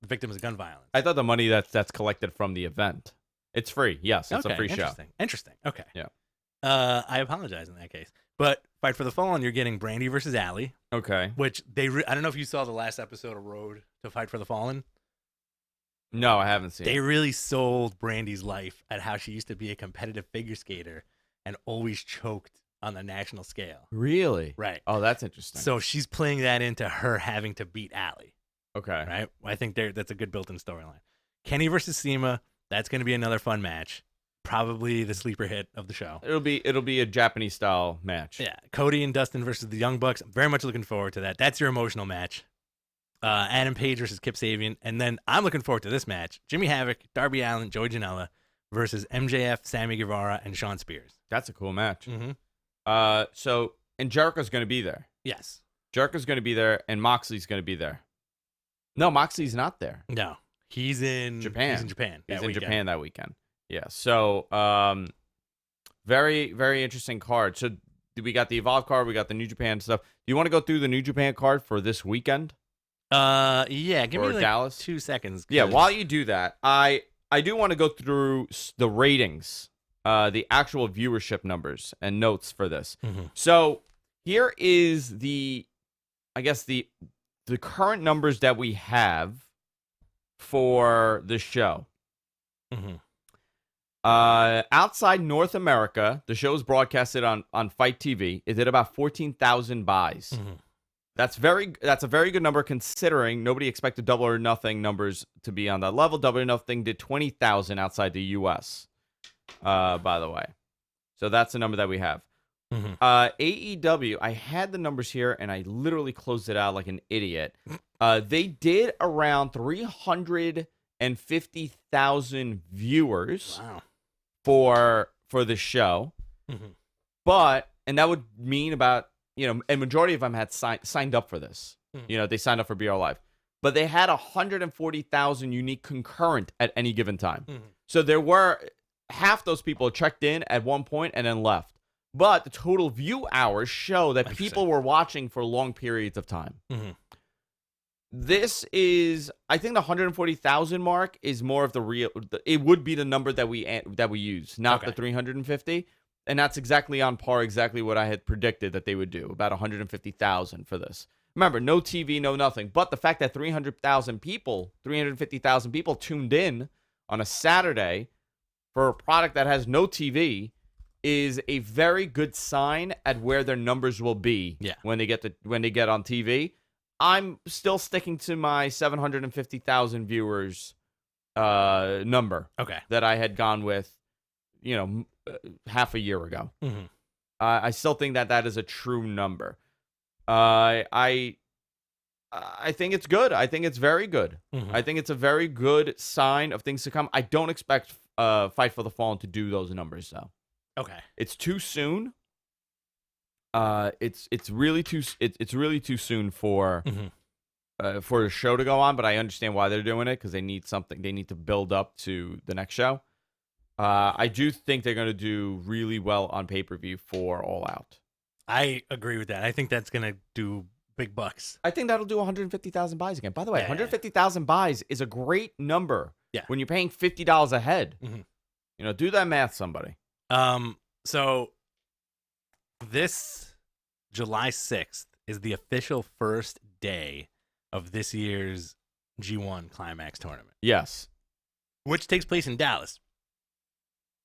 The victims of gun violence. I thought the money that's collected from the event. It's free. Yes, it's a free show. Interesting. Okay. Yeah. I apologize in that case. But Fight for the Fallen, you're getting Brandy versus Allie. Okay. Which I don't know if you saw the last episode of Road to Fight for the Fallen. No, I haven't seen it. They really sold Brandy's life at how she used to be a competitive figure skater and always choked on the national scale. Really? Right. Oh, that's interesting. So she's playing that into her having to beat Allie. Okay. Right? I think that's a good built-in storyline. Kenny versus Seema, that's going to be another fun match. Probably the sleeper hit of the show. It'll be a Japanese style match. Yeah. Cody and Dustin versus the Young Bucks. I'm very much looking forward to that. That's your emotional match. Adam Page versus Kip Sabian. And then I'm looking forward to this match. Jimmy Havoc, Darby Allin, Joey Janela versus MJF, Sammy Guevara, and Sean Spears. That's a cool match. Mm-hmm. And Jericho's going to be there. Yes. Jericho's going to be there, and Moxley's going to be there. No, Moxley's not there. No. He's in Japan. He's in Japan. He's in Japan that weekend. Yeah. So, very, very interesting card. So, we got the Evolve card. We got the New Japan stuff. Do you want to go through the New Japan card for this weekend? Yeah. Give me like Dallas? 2 seconds. Yeah. While you do that, I do want to go through the ratings, the actual viewership numbers and notes for this. Mm-hmm. So, here is the current numbers that we have for the show. Mm-hmm. Outside North America, the show is broadcasted on Fight TV. It did about 14,000 buys. Mm-hmm. That's a very good number considering nobody expected Double or Nothing numbers to be on that level. Double or Nothing did 20,000 outside the U.S. By the way, so that's the number that we have. Mm-hmm. AEW, I had the numbers here and I literally closed it out like an idiot. They did around 350,000 viewers. Wow. For the show. Mm-hmm. And that would mean about, a majority of them had signed up for this. Mm-hmm. They signed up for BR Live. But they had 140,000 unique concurrent at any given time. Mm-hmm. So there were half those people checked in at one point and then left. But the total view hours show that people were watching for long periods of time. Mm-hmm. This is, I think the 140,000 mark is more of the real. It would be the number that we use, not the 350, and that's exactly on par, exactly what I had predicted that they would do, about 150,000 for this. Remember, no TV, no nothing, but the fact that 350,000 people tuned in on a Saturday for a product that has no TV is a very good sign at where their numbers will be when they get on TV. I'm still sticking to my 750,000 viewers number that I had gone with, half a year ago. Mm-hmm. I still think that is a true number. I think it's good. I think it's very good. Mm-hmm. I think it's a very good sign of things to come. I don't expect Fight for the Fallen to do those numbers, though. Okay. It's too soon. It's really too soon for the show to go on, but I understand why they're doing it because they need something. They need to build up to the next show. I do think they're going to do really well on pay-per-view for All Out. I agree with that. I think that's going to do big bucks. I think that'll do 150,000 buys again. By the way, 150,000 buys is a great number. Yeah. When you're paying $50 a head. Mm-hmm. Do that math, somebody. So this July 6th is the official first day of this year's G1 Climax tournament. Yes. Which takes place in Dallas,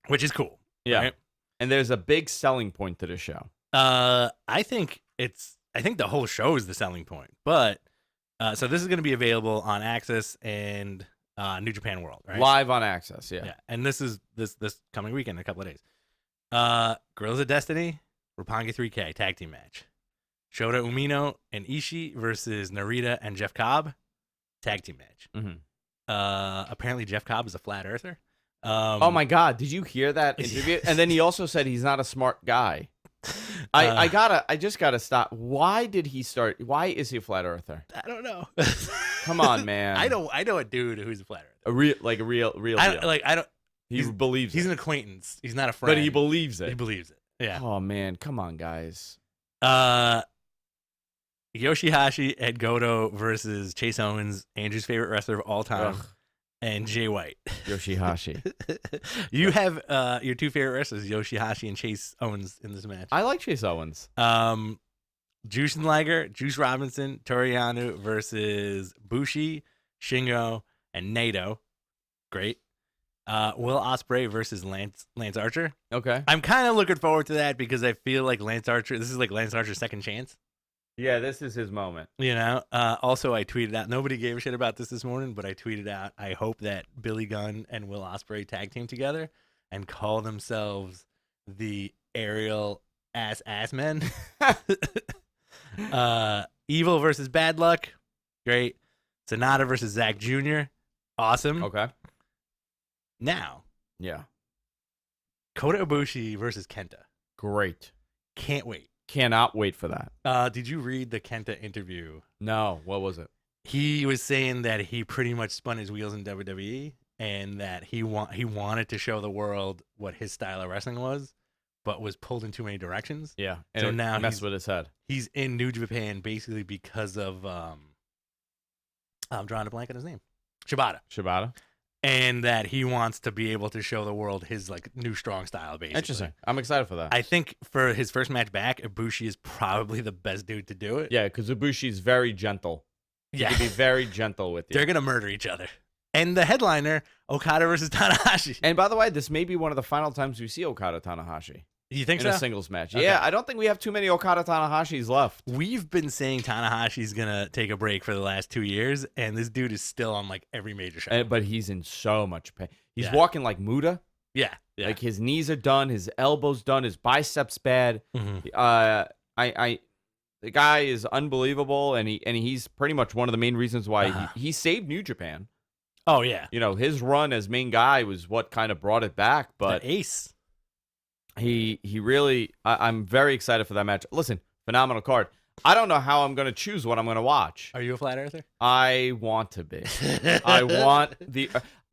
which is cool. Yeah. Right? And there's a big selling point to the show. I think the whole show is the selling point. But so this is going to be available on Access and New Japan World, right? Live on Access, yeah. And this is this coming weekend in a couple of days. Guerrillas of Destiny, Roppongi 3K tag team match. Shota Umino and Ishii versus Narita and Jeff Cobb tag team match. Mm-hmm. Apparently Jeff Cobb is a flat earther. Oh my God! Did you hear that interview? And then he also said he's not a smart guy. I just gotta stop. Why did he start? Why is he a flat earther? I don't know. Come on, man. I know a dude who's a flat earther. A real deal. I don't. He believes he's it. an acquaintance. He's not a friend. But he believes it. He believes it. Yeah. Oh man, come on, guys. Yoshihashi and Goto versus Chase Owens, Andrew's favorite wrestler of all time, and Jay White. Yoshihashi. You have your two favorite wrestlers, Yoshihashi and Chase Owens, in this match. I like Chase Owens. Juice and Liger, Juice Robinson, Toriano versus Bushi, Shingo, and Naito. Great. Will Ospreay versus Lance Archer. Okay. I'm kind of looking forward to that because I feel like Lance Archer, this is like Lance Archer's second chance. Yeah, this is his moment. You know, also I tweeted out, nobody gave a shit about this morning, but I tweeted out, I hope that Billy Gunn and Will Ospreay tag team together and call themselves the Aerial Ass Men. Evil versus Bad Luck. Great. Sonata versus Zack Jr. Awesome. Okay. Now. Yeah. Kota Ibushi versus Kenta. Great. Can't wait. Cannot wait for that. Did you read the Kenta interview? No. What was it? He was saying that he pretty much spun his wheels in WWE and that he wanted to show the world what his style of wrestling was, but was pulled in too many directions. Yeah. And so it now messed with his head. He's in New Japan basically because of I'm drawing a blank on his name. Shibata. And that he wants to be able to show the world his like new strong style, basically. Interesting. I'm excited for that. I think for his first match back, Ibushi is probably the best dude to do it. Yeah, because Ibushi's very gentle. He can be very gentle with you. They're gonna murder each other. And the headliner, Okada versus Tanahashi. And by the way, this may be one of the final times we see Okada Tanahashi. You think in so? A singles match. Okay. Yeah, I don't think we have too many Okada Tanahashis left. We've been saying Tanahashi's gonna take a break for the last 2 years, and this dude is still on like every major show. But he's in so much pain. He's walking like Muda. Yeah. Like his knees are done, his elbows done, his biceps bad. Mm-hmm. The guy is unbelievable, and he's pretty much one of the main reasons why he saved New Japan. Oh yeah. You know, his run as main guy was what kind of brought it back. But the ace. He really, I'm very excited for that match. Listen, phenomenal card. I don't know how I'm going to choose what I'm going to watch. Are you a flat earther? I want to be.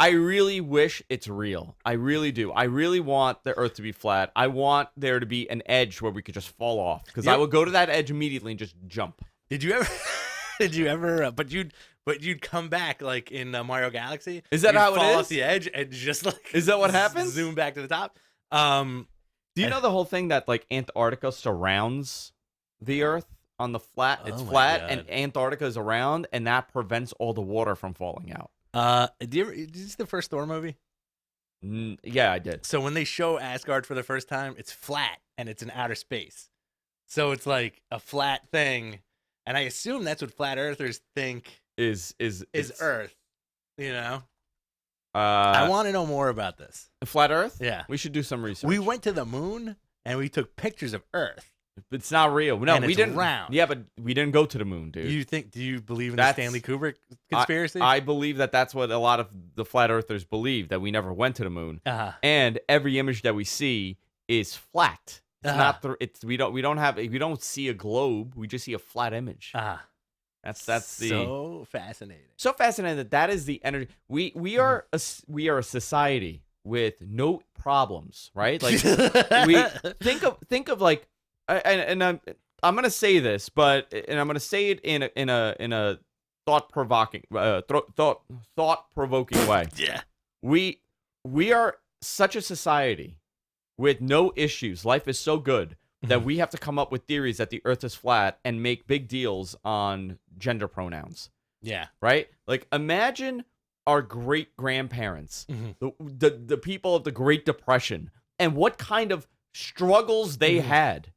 I really wish it's real. I really do. I really want the earth to be flat. I want there to be an edge where we could just fall off. Because I would go to that edge immediately and just jump. Did you ever, but you'd come back like in Mario Galaxy. Is that how it is? Fall off the edge and just like. Is that what happens? Zoom back to the top. Do you know the whole thing that like Antarctica surrounds the Earth on the flat? It's flat, and Antarctica is around, and that prevents all the water from falling out. Did you see the first Thor movie? Yeah, I did. So when they show Asgard for the first time, it's flat and it's in outer space. So it's like a flat thing, and I assume that's what flat earthers think is Earth. You know. I want to know more about this. Flat Earth? Yeah. We should do some research. We went to the moon and we took pictures of Earth. It's not real. No, and we didn't. Round. Yeah, but we didn't go to the moon, dude. Do you believe in the Stanley Kubrick conspiracy? I believe that's what a lot of the flat earthers believe, that we never went to the moon. And every image that we see is flat. It's not we don't see a globe, we just see a flat image. That's so fascinating. So fascinating that is the energy. We are a society with no problems, right? Like we think of like, and I'm gonna say this, but I'm gonna say it in a thought provoking way. Yeah. We are such a society with no issues. Life is so good, that we have to come up with theories that the earth is flat and make big deals on gender pronouns. Yeah. Right? Like, imagine our great-grandparents, the people of the Great Depression, and what kind of struggles they had.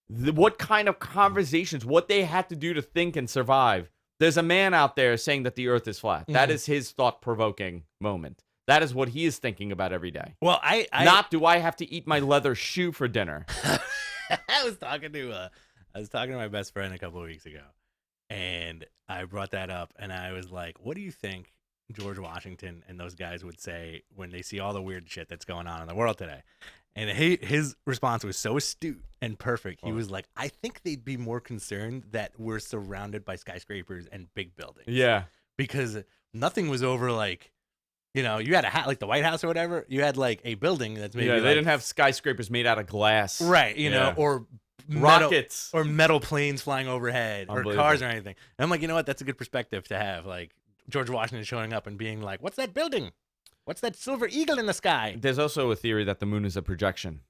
What kind of conversations, what they had to do to think and survive. There's a man out there saying that the earth is flat. That is his thought-provoking moment. That is what he is thinking about every day. Well, Not do I have to eat my leather shoe for dinner. I was talking to my best friend a couple of weeks ago, and I brought that up, and I was like, what do you think George Washington and those guys would say when they see all the weird shit that's going on in the world today? And his response was so astute and perfect. He was like, I think they'd be more concerned that we're surrounded by skyscrapers and big buildings. Yeah. Because nothing was over, like, you know, you had like the White House or whatever. You had like a building that's maybe they didn't have skyscrapers made out of glass. Right, you know, or rockets. Or metal planes flying overhead or cars or anything. And I'm like, you know what? That's a good perspective to have. Like George Washington showing up and being like, what's that building? What's that silver eagle in the sky? There's also a theory that the moon is a projection.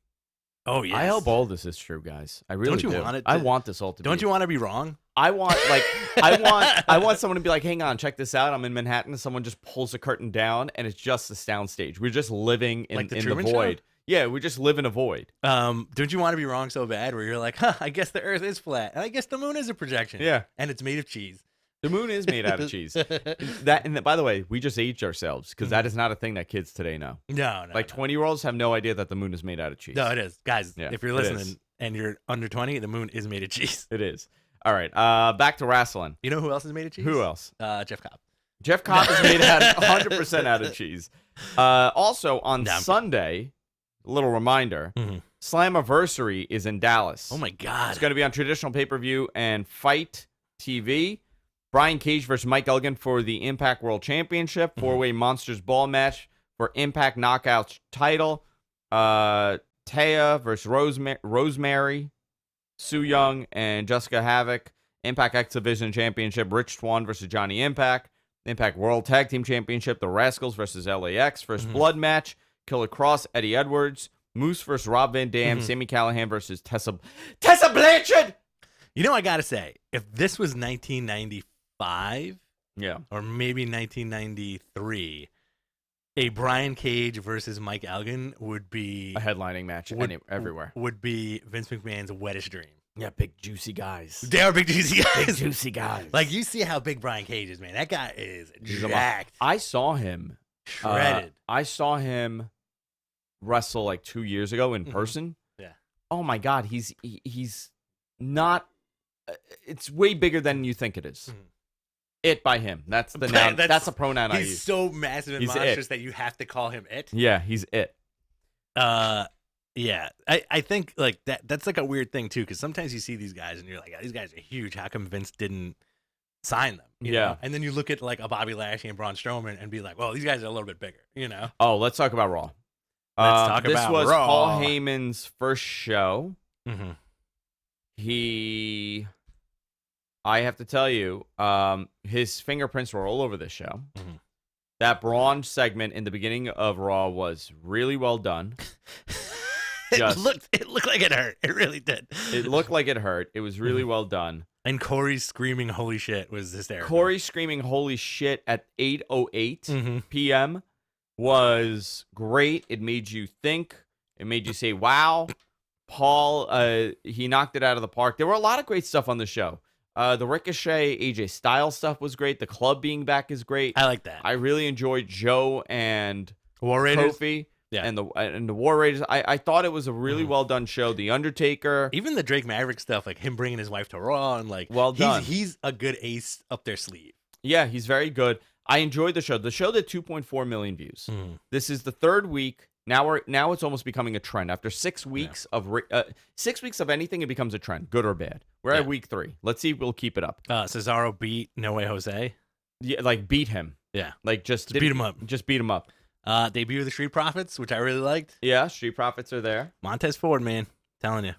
Oh, yes. I hope all this is true, guys. I really do. I want this all to be. Don't you want to be wrong? I want, like, I want someone to be like, hang on, check this out. I'm in Manhattan. And someone just pulls the curtain down, and it's just a soundstage. We're just living in, like the in the void. Show? Yeah, we just live in a void. Don't you want to be wrong so bad where you're like, I guess the earth is flat, and I guess the moon is a projection. Yeah. And it's made of cheese. The moon is made out of cheese. And by the way, we just aged ourselves because that is not a thing that kids today know. No. Like 20-year-olds have no idea that the moon is made out of cheese. No, it is. Guys, if you're listening and you're under 20, the moon is made of cheese. It is. All right, back to wrestling. You know who else is made of cheese? Who else? Jeff Cobb. Jeff Cobb is made 100% out of cheese. Also, on Sunday, a little reminder, Slammiversary is in Dallas. Oh, my God. It's going to be on traditional pay-per-view and Fight TV. Brian Cage versus Mike Elgin for the Impact World Championship. Four-way Monsters Ball match for Impact Knockouts title. Taya versus Rosemary. Su Yung and Jessica Havoc. Impact X Division Championship. Rich Swann versus Johnny Impact. Impact World Tag Team Championship. The Rascals versus LAX. First Blood match. Killer Cross, Eddie Edwards. Moose versus Rob Van Dam. Sami Callihan versus Tessa Blanchard. You know, I got to say, if this was 1995, or maybe 1993, a Brian Cage versus Mike Elgin would be a headlining match everywhere. Would be Vince McMahon's wettest dream. Yeah, big juicy guys. They are big juicy guys. Big juicy guys. Like, you see how big Brian Cage is, man. That guy is jacked. I saw him shredded. I saw him wrestle like 2 years ago in person. Yeah. Oh my God, he's not. It's way bigger than you think it is. It by him. That's the noun. That's a pronoun I use. He's so massive and monstrous that you have to call him it. Yeah, he's it. Yeah. I think like that's like a weird thing too, because sometimes you see these guys and you're like, these guys are huge. How come Vince didn't sign them? You know? And then you look at like a Bobby Lashley and Braun Strowman and be like, well, these guys are a little bit bigger, you know? Oh, let's talk about Raw. Let's talk about Raw. This was Paul Heyman's first show. I have to tell you, his fingerprints were all over this show. That Braun segment in the beginning of Raw was really well done. It looked like it hurt. It really did. It looked like it hurt. It was really well done. And Corey screaming "Holy shit" was hysterical. Corey screaming "Holy shit" at 8:08 p.m. was great. It made you think. It made you say, "Wow." Paul, he knocked it out of the park. There were a lot of great stuff on the show. The Ricochet, AJ Styles stuff was great. The club being back is great. I like that. I really enjoyed Joe and War Raiders. Kofi and the War Raiders. I thought it was a really well done show. The Undertaker. Even the Drake Maverick stuff, like him bringing his wife to Raw and like well done. He's a good ace up their sleeve. Yeah, he's very good. I enjoyed the show. The show did 2.4 million views. This is the third week. Now it's almost becoming a trend. After 6 weeks of 6 weeks of anything, it becomes a trend, good or bad. We're at week 3. Let's see if we'll keep it up. Cesaro beat No Way Jose. Yeah, like beat him. Yeah, like just beat him up. Just beat him up. Debut of the Street Profits, which I really liked. Yeah, Street Profits are there. Montez Ford, man, telling you,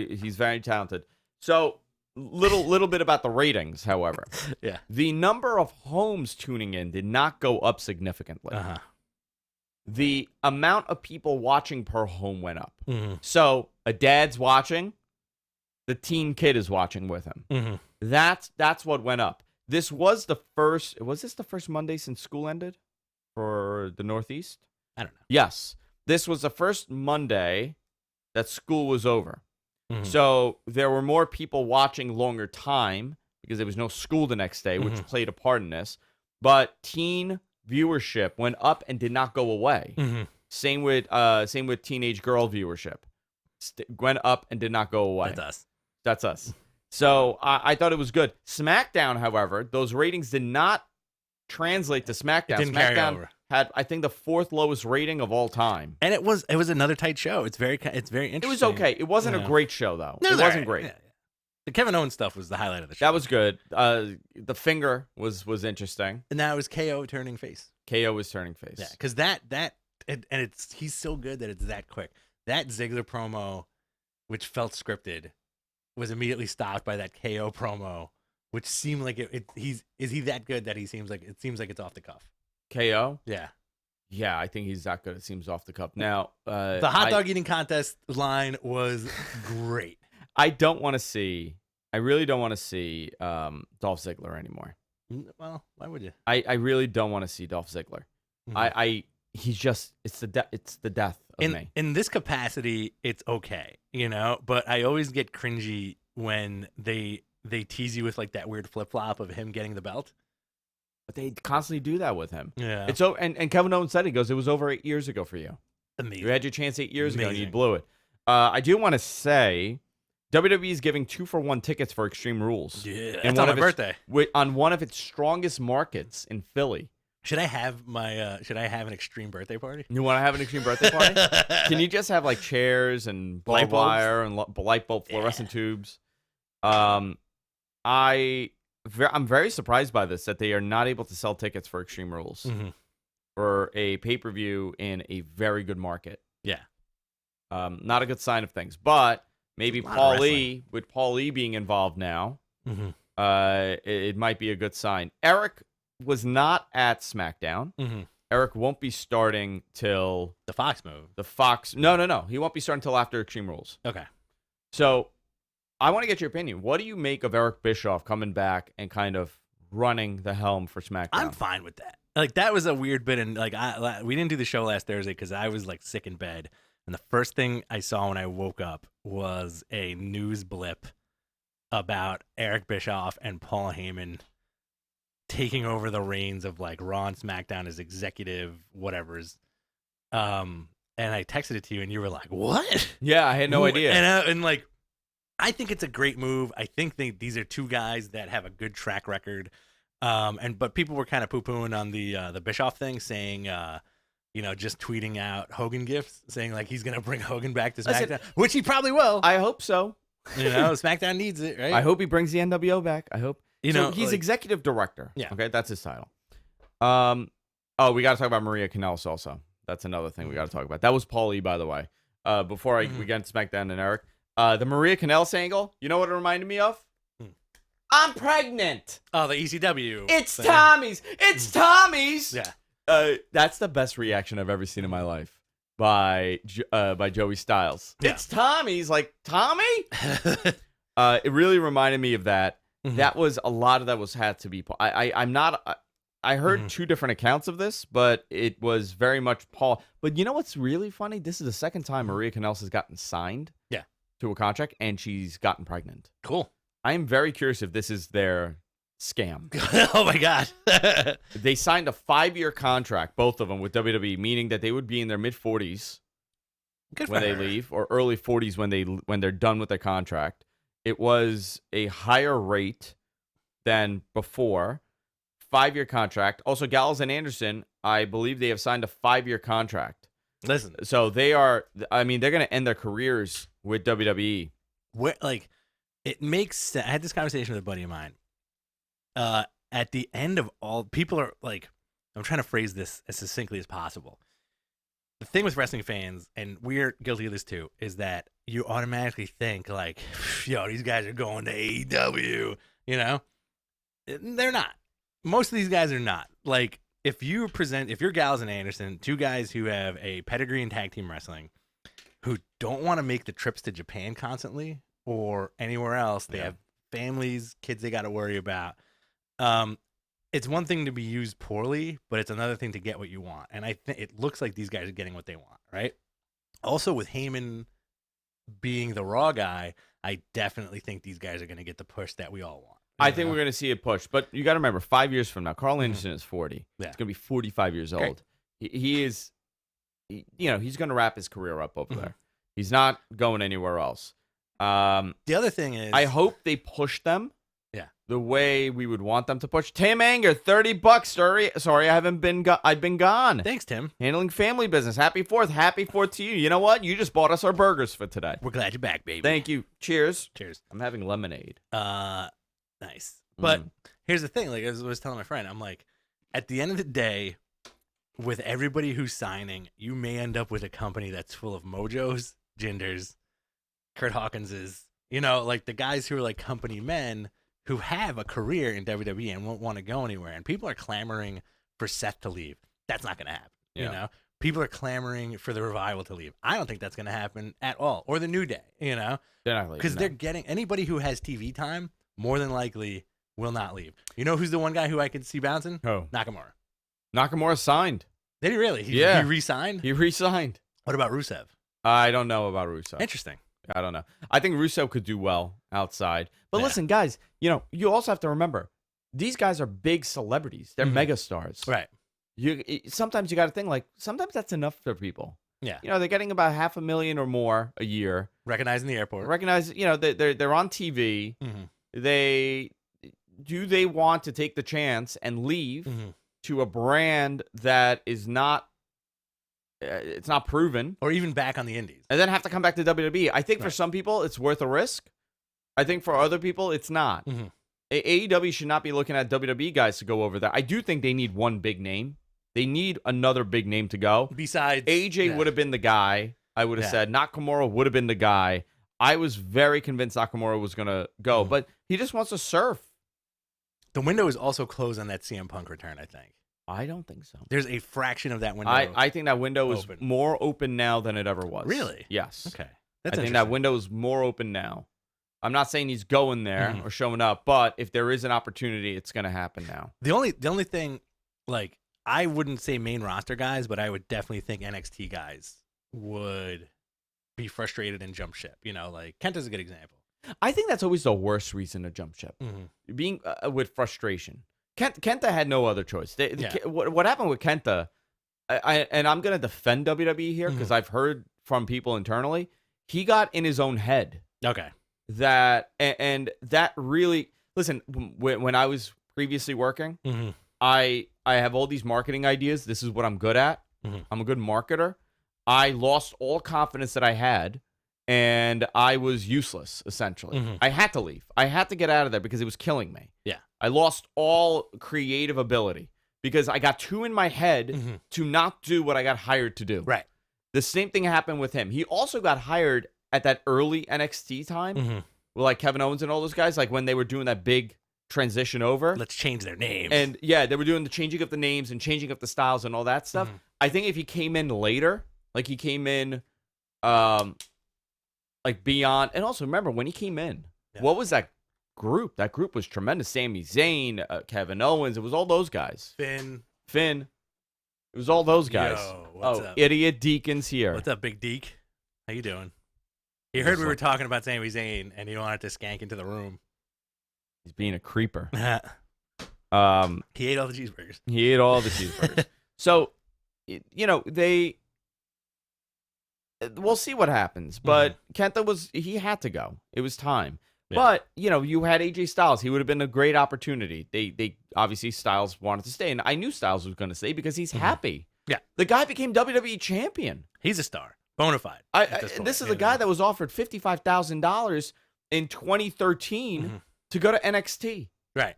he's very talented. So little bit about the ratings, however. Yeah, the number of homes tuning in did not go up significantly. The amount of people watching per home went up. So a dad's watching, the teen kid is watching with him. Mm-hmm. That's what went up. This was the first. Was this the first Monday since school ended for the Northeast? I don't know. Yes, this was the first Monday that school was over. Mm-hmm. So there were more people watching longer time because there was no school the next day, which played a part in this. But teen viewership went up and did not go away. Mm-hmm. Same with teenage girl viewership. Went up and did not go away. That's us. So I thought it was good. Smackdown, however, those ratings did not translate to Smackdown. It didn't Smackdown carry over. had, I think, the 4th lowest rating of all time. And it was another tight show. It's very interesting. It was okay. It wasn't a great show, though. No, it wasn't great. Yeah. The Kevin Owens stuff was the highlight of the show. That was good. The finger was interesting. And that was KO turning face. KO was turning face. Yeah, because he's so good that it's that quick. That Ziggler promo, which felt scripted, was immediately stopped by that KO promo, which seemed like is he that good that it seems like it's off the cuff. KO? Yeah. Yeah, I think he's that good. It seems off the cuff. Now, the hot dog eating contest line was great. I really don't want to see Dolph Ziggler anymore. Well, why would you? I really don't want to see Dolph Ziggler. Mm-hmm. He's just it's the death of me. In this capacity, it's okay, but I always get cringy when they tease you with like that weird flip flop of him getting the belt. But they constantly do that with him. Yeah. It's so and Kevin Owens said, he goes, it was over 8 years ago for you. Amazing. You had your chance 8 years ago and you blew it. I do want to say WWE is giving 2-for-1 tickets for Extreme Rules. Yeah, and that's on my birthday. On one of its strongest markets in Philly. Should I have an extreme birthday party? You want to have an extreme birthday party? Can you just have like chairs and barbed wire and light bulb fluorescent tubes? I'm very surprised by this, that they are not able to sell tickets for Extreme Rules for a pay-per-view in a very good market. Yeah. Not a good sign of things, but maybe Paul Lee, with Paul Lee being involved now, it might be a good sign. Eric was not at SmackDown. Eric won't be starting till the Fox move. No. He won't be starting till after Extreme Rules. Okay. So I want to get your opinion. What do you make of Eric Bischoff coming back and kind of running the helm for SmackDown? I'm fine with that. Like, that was a weird bit, and like we didn't do the show last Thursday because I was like sick in bed, and the first thing I saw when I woke up was a news blip about Eric Bischoff and Paul Heyman taking over the reins of like Raw and SmackDown as executive whatever's. And I texted it to you, and you were like, "What?" Yeah, I had no idea. And like, I think it's a great move. I think these are two guys that have a good track record. But people were kind of poo-pooing on the Bischoff thing, saying, just tweeting out Hogan gifts, saying like he's gonna bring Hogan back to SmackDown, which he probably will. I hope so. SmackDown needs it, right? I hope he brings the NWO back. I hope. He's like, executive director. Yeah. Okay, that's his title. We got to talk about Maria Kanellis also. That's another thing we got to talk about. That was Paul E, by the way. Before we get into SmackDown and Eric, the Maria Kanellis angle. You know what it reminded me of? I'm pregnant. Oh, the ECW. It's Tommy's. It's Tommy's. Yeah. That's the best reaction I've ever seen in my life by Joey Styles. Yeah. It's Tommy's. Like, Tommy? It really reminded me of that. That was a lot of that had to be Paul. I heard two different accounts of this, but it was very much Paul. But you know what's really funny? This is the second time Maria Kanellis has gotten signed to a contract, and she's gotten pregnant. Cool. I am very curious if this is their scam. Oh, my God. They signed a 5-year contract, both of them, with WWE, meaning that they would be in their mid-40s when they leave, or early 40s when they're done with their contract. It was a higher rate than before. 5-year contract. Also, Gallows and Anderson, I believe they have signed a 5-year contract. Listen. So they're going to end their careers with WWE. It makes sense. I had this conversation with a buddy of mine. At the end of all, people are like, I'm trying to phrase this as succinctly as possible. The thing with wrestling fans, and we're guilty of this too, is that you automatically think like, these guys are going to AEW, They're not. Most of these guys are not. Like, if you're Gallows and Anderson, two guys who have a pedigree in tag team wrestling, who don't want to make the trips to Japan constantly or anywhere else. They have families, kids they got to worry about. It's one thing to be used poorly, but it's another thing to get what you want. And I think it looks like these guys are getting what they want, right? Also, with Heyman being the Raw guy, I definitely think these guys are going to get the push that we all want. I think we're going to see a push. But you got to remember, 5 years from now, Carl Anderson is 40. Yeah. He's going to be 45 years old. He is, he's going to wrap his career up over there. He's not going anywhere else. The other thing is, I hope they push them the way we would want them to push. Tim Anger, $30. Sorry, I've been gone. Thanks, Tim. Handling family business. Happy 4th. Happy 4th to you. You know what? You just bought us our burgers for today. We're glad you're back, baby. Thank you. Cheers. Cheers. I'm having lemonade. Nice. But here's the thing. Like, as I was telling my friend, I'm like, at the end of the day, with everybody who's signing, you may end up with a company that's full of Mojos, Jinders, Kurt Hawkinses, like the guys who are like company men who have a career in WWE and won't want to go anywhere. And people are clamoring for Seth to leave. That's not going to happen. You know, people are clamoring for the Revival to leave. I don't think that's going to happen at all. Or the New Day, They're not leaving. because they're getting anybody who has TV time more than likely will not leave. You know who's the one guy who I could see bouncing? Oh, Nakamura signed. Did he really? He re-signed? He re-signed. What about Rusev? I don't know about Rusev. Interesting. I don't know. I think Rusev could do well outside. But listen, guys, you also have to remember, these guys are big celebrities. They're megastars. Right. Sometimes you got to think, like, sometimes that's enough for people. Yeah. They're getting about 500,000 or more a year. Recognized in the airport. They're on TV. They want to take the chance and leave to a brand that is not it's not proven, or even back on the indies, and then have to come back to WWE. I think for some people it's worth a risk. I think for other people it's not. AEW should not be looking at WWE guys to go over there. I do think they need one big name. They need another big name to go. Besides AJ would have been the guy. I would have said Nakamura would have been the guy. I was very convinced Nakamura was going to go, but he just wants to surf. The window is also closed on that CM Punk return, I think. I don't think so. There's a fraction of that window. I think that window is more open now than it ever was. Really? Yes. Okay. I think that window is more open now. I'm not saying he's going there or showing up, but if there is an opportunity, it's going to happen now. The only thing, like, I wouldn't say main roster guys, but I would definitely think NXT guys would be frustrated and jump ship. Like Kenta's a good example. I think that's always the worst reason to jump ship. Being with frustration. Kenta had no other choice. What happened with Kenta, and I'm going to defend WWE here because I've heard from people internally, he got in his own head. Okay. That really, listen, when I was previously working, I have all these marketing ideas. This is what I'm good at. I'm a good marketer. I lost all confidence that I had, and I was useless, essentially. I had to leave. I had to get out of there because it was killing me. Yeah. I lost all creative ability because I got too in my head to not do what I got hired to do. Right. The same thing happened with him. He also got hired at that early NXT time with like Kevin Owens and all those guys, like when they were doing that big transition over. Let's change their names. And they were doing the changing of the names and changing up the styles and all that stuff. I think if he came in later, like he came in like beyond, and also remember when he came in, what was that group? That group was tremendous. Sami Zayn, Kevin Owens, it was all those guys. Finn. It was all those guys. Yo, what's up? Idiot Deacon's here. What's up, Big Deke? How you doing? He heard we were talking about Sami Zayn, and he wanted to skank into the room. He's being a creeper. He ate all the cheeseburgers. He ate all the cheeseburgers. So, we'll see what happens. But Kenta he had to go. It was time. Yeah. But, you had AJ Styles. He would have been a great opportunity. They obviously, Styles wanted to stay. And I knew Styles was going to stay because he's happy. Yeah. The guy became WWE champion. He's a star. Bonafide. This is a guy that was offered $55,000 in 2013 to go to NXT. Right.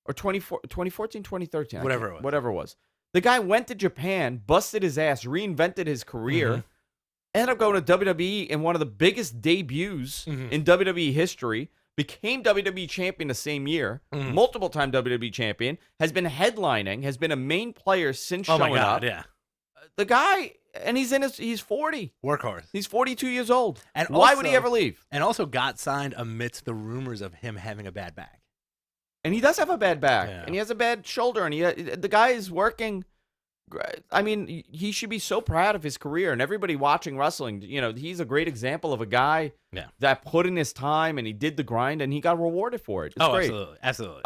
Or 2014, 2013. Whatever it was. The guy went to Japan, busted his ass, reinvented his career, ended up going to WWE in one of the biggest debuts in WWE history, became WWE champion the same year, multiple-time WWE champion, has been headlining, has been a main player since showing up. Yeah. The guy, And he's 40. Workhorse. He's 42 years old. And why would he ever leave? And also got signed amidst the rumors of him having a bad back. And he does have a bad back, Yeah. and he has a bad shoulder, and the guy is working. I mean, he should be so proud of his career, and everybody watching wrestling, he's a great example of a guy that put in his time, and he did the grind, and he got rewarded for it. It's great. Absolutely.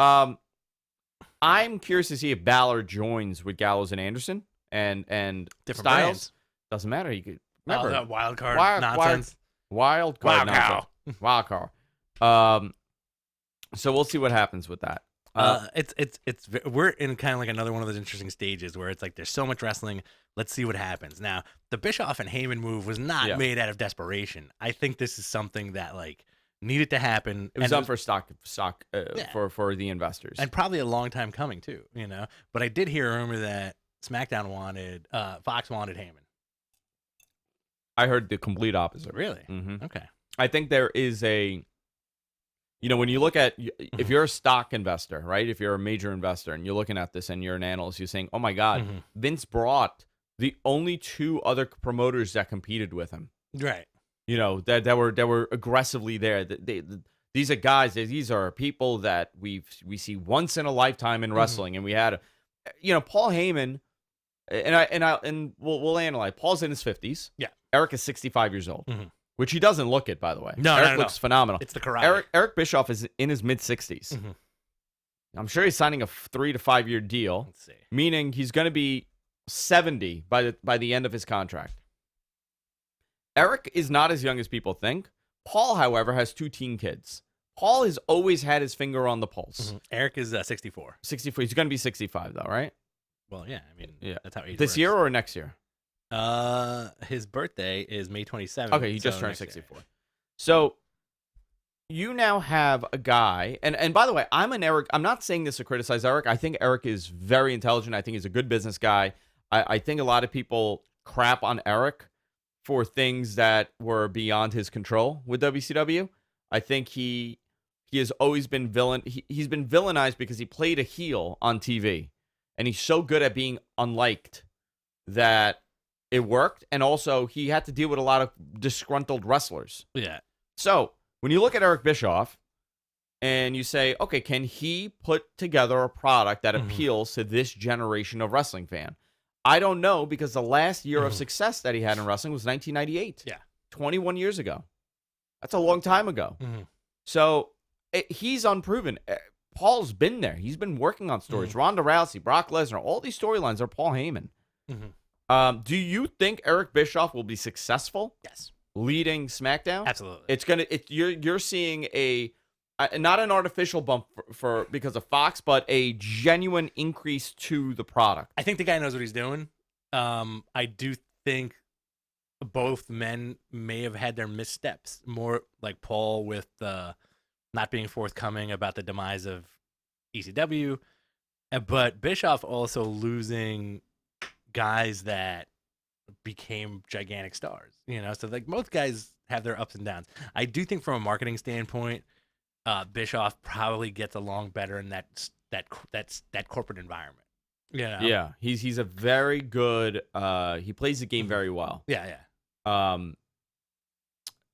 I'm curious to see if Balor joins with Gallows and Anderson and Different Styles. brands. Doesn't matter. He could remember that wild card nonsense. Wild card nonsense. Wild card. So we'll see what happens with that. We're in kind of like another one of those interesting stages where it's like there's so much wrestling. Let's see what happens. Now, the Bischoff and Heyman move was not made out of desperation. I think this is something that like needed to happen. It was done for stock for the investors, and probably a long time coming too. But I did hear a rumor that SmackDown Fox wanted Heyman. I heard the complete opposite. Really? Mm-hmm. Okay. I think there is a. When you look at, if you're a stock investor, right? If you're a major investor and you're looking at this and you're an analyst, you're saying, oh my God, Vince brought the only two other promoters that competed with him. Right. That were aggressively there. These are guys, these are people that we see once in a lifetime in wrestling. And we had, Paul Heyman, and we'll analyze. Paul's in his 50s. Yeah. Eric is 65 years old. Which he doesn't look it, by the way. No, Eric looks phenomenal. It's the karate. Eric Bischoff is in his mid-60s. I'm sure he's signing a 3 to 5 year deal. Let's see. Meaning he's going to be 70 by the end of his contract. Eric is not as young as people think. Paul, however, has 2 teen kids. Paul has always had his finger on the pulse. Eric is 64. 64. He's going to be 65, though, right? Well, yeah. I mean, that's how age This works. year or next year? His birthday is May 27th. Okay, he just turned 64. So you now have a guy, and by the way, I'm not saying this to criticize Eric. I think Eric is very intelligent. I think he's a good business guy. I think a lot of people crap on Eric for things that were beyond his control with WCW. I think he has always been he's been villainized because he played a heel on TV, and he's so good at being unliked that it worked, and also he had to deal with a lot of disgruntled wrestlers. Yeah. So when you look at Eric Bischoff and you say, okay, can he put together a product that appeals to this generation of wrestling fan? I don't know, because the last year of success that he had in wrestling was 1998. Yeah. 21 years ago. That's a long time ago. So he's unproven. Paul's been there. He's been working on stories. Ronda Rousey, Brock Lesnar, all these storylines are Paul Heyman. Do you think Eric Bischoff will be successful? Yes. Leading SmackDown? Absolutely. You're seeing not an artificial bump for because of Fox, but a genuine increase to the product. I think the guy knows what he's doing. I do think both men may have had their missteps. More like Paul with not being forthcoming about the demise of ECW, but Bischoff also losing guys that became gigantic stars, so like both guys have their ups and downs. I do think from a marketing standpoint, Bischoff probably gets along better in that corporate environment. Yeah, he's a very good. He plays the game very well. Yeah.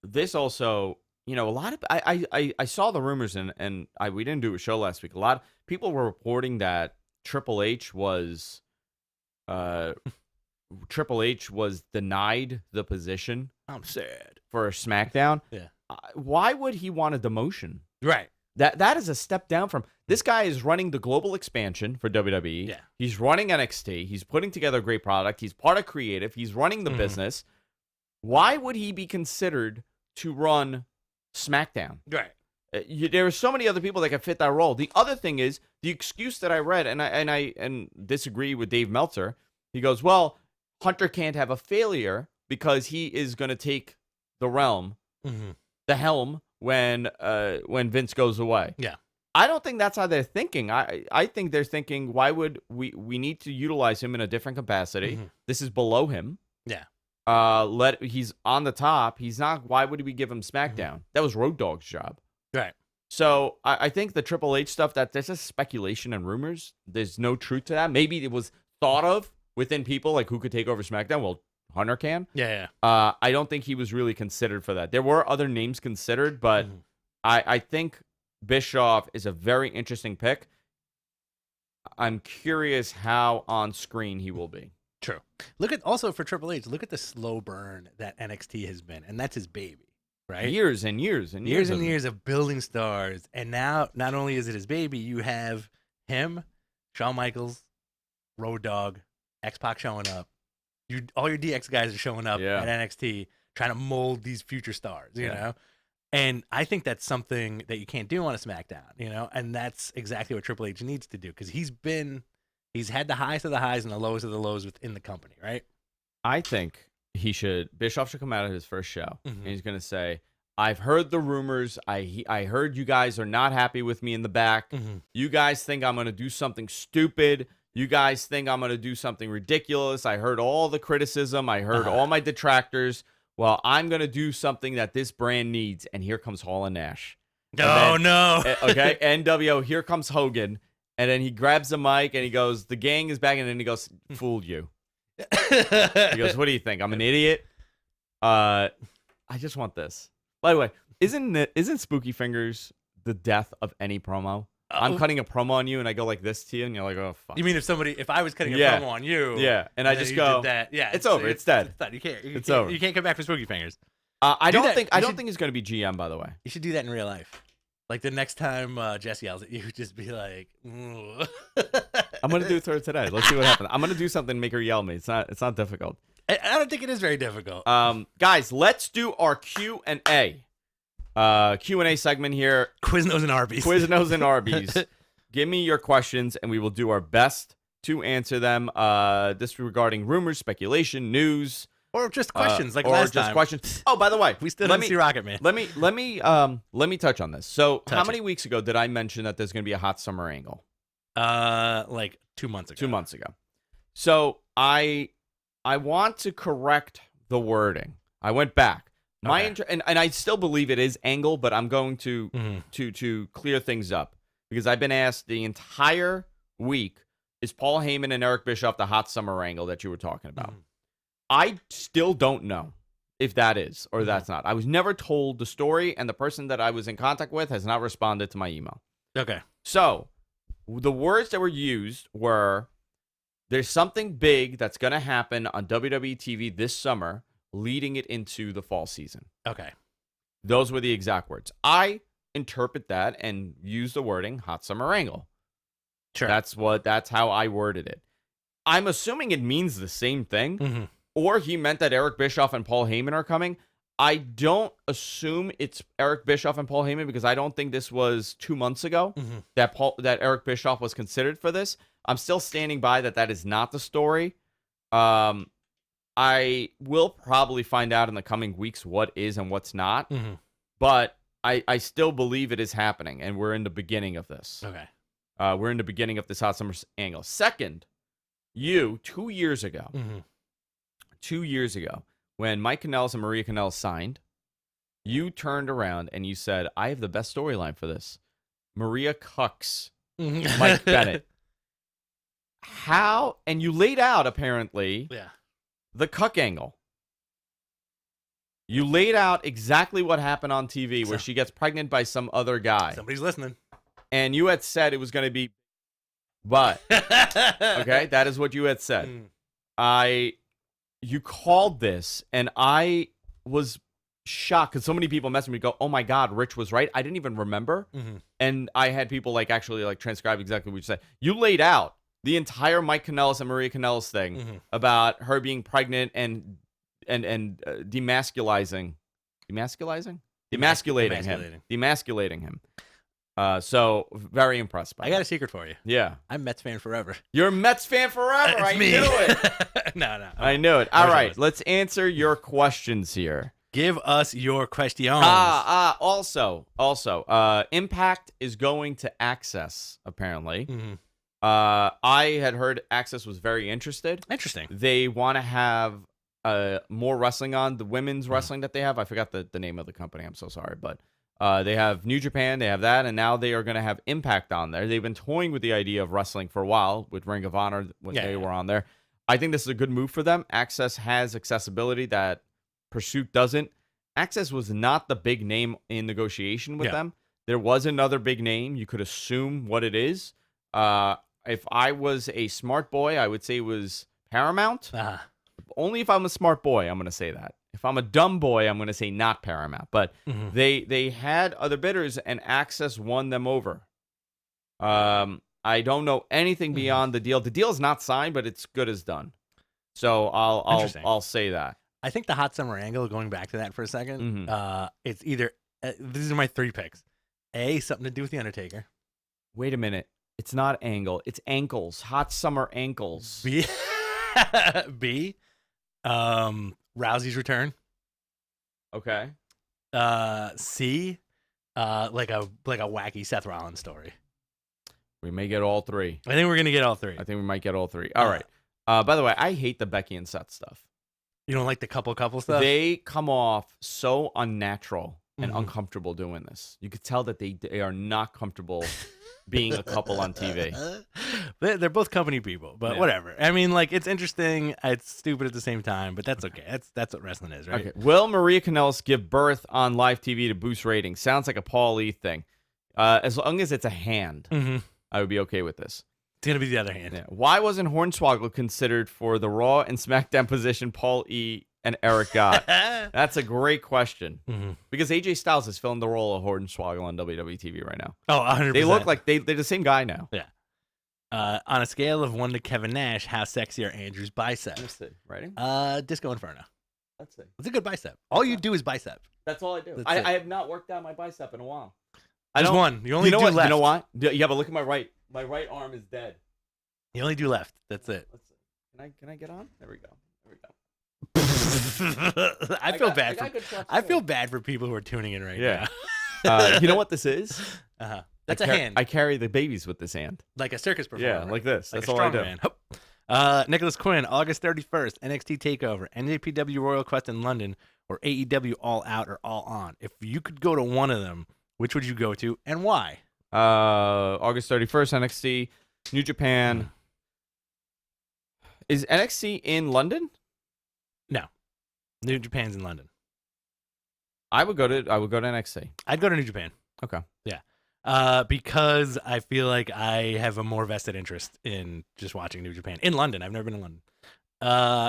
This also, a lot of I saw the rumors and we didn't do a show last week. A lot of people were reporting that Triple H was denied the position. I'm sad for SmackDown. Yeah. Why would he want a demotion? Right. That is a step down from this guy is running the global expansion for WWE. Yeah. He's running NXT. He's putting together a great product. He's part of creative. He's running the business. Why would he be considered to run SmackDown? Right. There are so many other people that can fit that role. The other thing is the excuse that I read, and I disagree with Dave Meltzer. He goes, well, Hunter can't have a failure because he is going to take the helm when Vince goes away. Yeah. I don't think that's how they're thinking. I think they're thinking, why would we need to utilize him in a different capacity? This is below him. Yeah. He's on the top. He's not. Why would we give him SmackDown? That was Road Dogg's job. Right. So I think the Triple H stuff, that's just speculation and rumors. There's no truth to that. Maybe it was thought of within people, like who could take over SmackDown. Well, Hunter can. Yeah. I don't think he was really considered for that. There were other names considered, but I think Bischoff is a very interesting pick. I'm curious how on screen he will be. True. Look at also for Triple H. Look at the slow burn that NXT has been, and that's his baby, right? Years and years and years and years of building stars, and now not only is it his baby, you have him, Shawn Michaels, Road Dogg, X-Pac showing up. All your DX guys are showing up at NXT, trying to mold these future stars. You know. And I think that's something that you can't do on a SmackDown, you know, and that's exactly what Triple H needs to do because he's had the highest of the highs and the lowest of the lows within the company, right? I think Bischoff should come out of his first show and he's going to say, I've heard the rumors. I heard you guys are not happy with me in the back. You guys think I'm going to do something stupid. You guys think I'm going to do something ridiculous. I heard all the criticism. I heard all my detractors. Well, I'm going to do something that this brand needs, and here comes Hall and Nash. No. Okay, NWO, here comes Hogan, and then he grabs the mic, and he goes, the gang is back, and then he goes, fooled you. He goes, what do you think? I'm an idiot? I just want this. By the way, isn't Spooky Fingers the death of any promo? I'm cutting a promo on you, and I go like this to you, and you're like, oh, fuck. You mean if I was cutting a promo on you? Yeah, and I just go, that, it's over. It's dead. It's dead. You can't. It's over. You can't come back for Spooky Fingers. I don't think he's going to be GM, by the way. You should do that in real life. Like the next time Jess yells at you, just be like, "Ooh." I'm going to do it to her today. Let's see what happens. I'm going to do something to make her yell at me. It's not difficult. I don't think it is very difficult. Guys, let's do our Q&A. Q&A segment here. Quiznos and Arby's. Quiznos and Arby's. Give me your questions, and we will do our best to answer them. This regarding rumors, speculation, news, or just questions like last time. Questions. Oh, by the way, we still didn't see Rocket Man. Let me touch on this. So, how many weeks ago did I mention that there's going to be a hot summer angle? Like 2 months ago. 2 months ago. So I want to correct the wording. I went back. And I still believe it is angle, but I'm going to clear things up. Because I've been asked the entire week, is Paul Heyman and Eric Bischoff the hot summer angle that you were talking about? I still don't know if that is or that's not. I was never told the story, and the person that I was in contact with has not responded to my email. Okay. So the words that were used were, there's something big that's going to happen on WWE TV this summer, leading it into the fall season. Okay. Those were the exact words. I interpret that and use the wording hot summer angle. Sure. That's how I worded it. I'm assuming it means the same thing, or he meant that Eric Bischoff and Paul Heyman are coming. I don't assume it's Eric Bischoff and Paul Heyman because I don't think this was 2 months ago that Eric Bischoff was considered for this. I'm still standing by that is not the story. I will probably find out in the coming weeks what is and what's not, but I still believe it is happening, and we're in the beginning of this. Okay. We're in the beginning of this hot summer angle. Second, 2 years ago, 2 years ago, when Mike Kanellis and Maria Kanellis signed, you turned around and you said, I have the best storyline for this. Maria cucks Mike Bennett. How? And you laid out, apparently, the cuck angle. You laid out exactly what happened on TV where she gets pregnant by some other guy. Somebody's listening. And you had said it was going to be, but, okay, that is what you had said. You called this, and I was shocked because so many people messaged me go, oh my God, Rich was right. I didn't even remember. And I had people actually transcribe exactly what you said. You laid out the entire Mike Kanellis and Maria Kanellis thing about her being pregnant and demasculating him. So very impressed by I got a secret for you. Yeah. I'm Mets fan forever. You're a Mets fan forever. I knew it. No. I knew it. All right. Let's answer your questions here. Give us your questions. Also, Impact is going to Access, apparently. I had heard Access was very interested. Interesting. They want to have more wrestling on the women's wrestling that they have. I forgot the name of the company. I'm so sorry, but they have New Japan. They have that, and now they are going to have Impact on there. They've been toying with the idea of wrestling for a while with Ring of Honor when they were on there. I think this is a good move for them. Access has accessibility that Pursuit doesn't. Access was not the big name in negotiation with them. There was another big name. You could assume what it is. If I was a smart boy, I would say it was Paramount. Only if I'm a smart boy, I'm going to say that. If I'm a dumb boy, I'm going to say not Paramount. But they had other bidders, and Access won them over. I don't know anything beyond the deal. The deal is not signed, but it's good as done. So I'll say that. I think the Hot Summer Angle, going back to that for a second, it's either these are my 3 picks. A, something to do with The Undertaker. Wait a minute. It's not angle. It's ankles. Hot Summer Ankles. B, Rousey's return. Okay. C, like a wacky Seth Rollins story. We may get all 3. I think we're gonna get all 3. I think we might get all 3. All right. By the way, I hate the Becky and Seth stuff. You don't like the couple stuff? They come off so unnatural and uncomfortable doing this. You could tell that they are not comfortable being a couple on TV. They're both company people, but whatever. I mean, like, it's interesting. It's stupid at the same time, but that's okay. That's what wrestling is, right? Okay. Will Maria Kanellis give birth on live TV to boost ratings? Sounds like a Paul E thing. As long as it's a hand, I would be okay with this. It's going to be the other hand. Yeah. Why wasn't Hornswoggle considered for the Raw and SmackDown position Paul E and Eric got? That's a great question. Because AJ Styles is filling the role of Hornswoggle on WWE TV right now. Oh, 100%. They look like they're the same guy now. Yeah. On a scale of 1 to Kevin Nash, how sexy are Andrew's biceps? Let's see. Writing? Disco Inferno. Let's see. It's a good bicep. All you do is bicep. That's all I do. I have not worked out my bicep in a while. There's one. You only do what? left. You know what? Yeah, but look at my right. My right arm is dead. You only do left. That's it. Let's see. Can I get on? There we go. I feel bad for people who are tuning in right now. You know what this is? That's a hand. I carry the babies with this hand. Like a circus performer. Yeah, like this. Like That's all I do. Man. Nicholas Quinn, August 31st, NXT TakeOver, NJPW Royal Quest in London, or AEW All Out or All On. If you could go to one of them, which would you go to and why? August 31st, NXT, New Japan. Is NXT in London? No. New Japan's in London. I would go to NXT. I'd go to New Japan. Okay. Yeah. Because I feel like I have a more vested interest in just watching New Japan. In London. I've never been in London.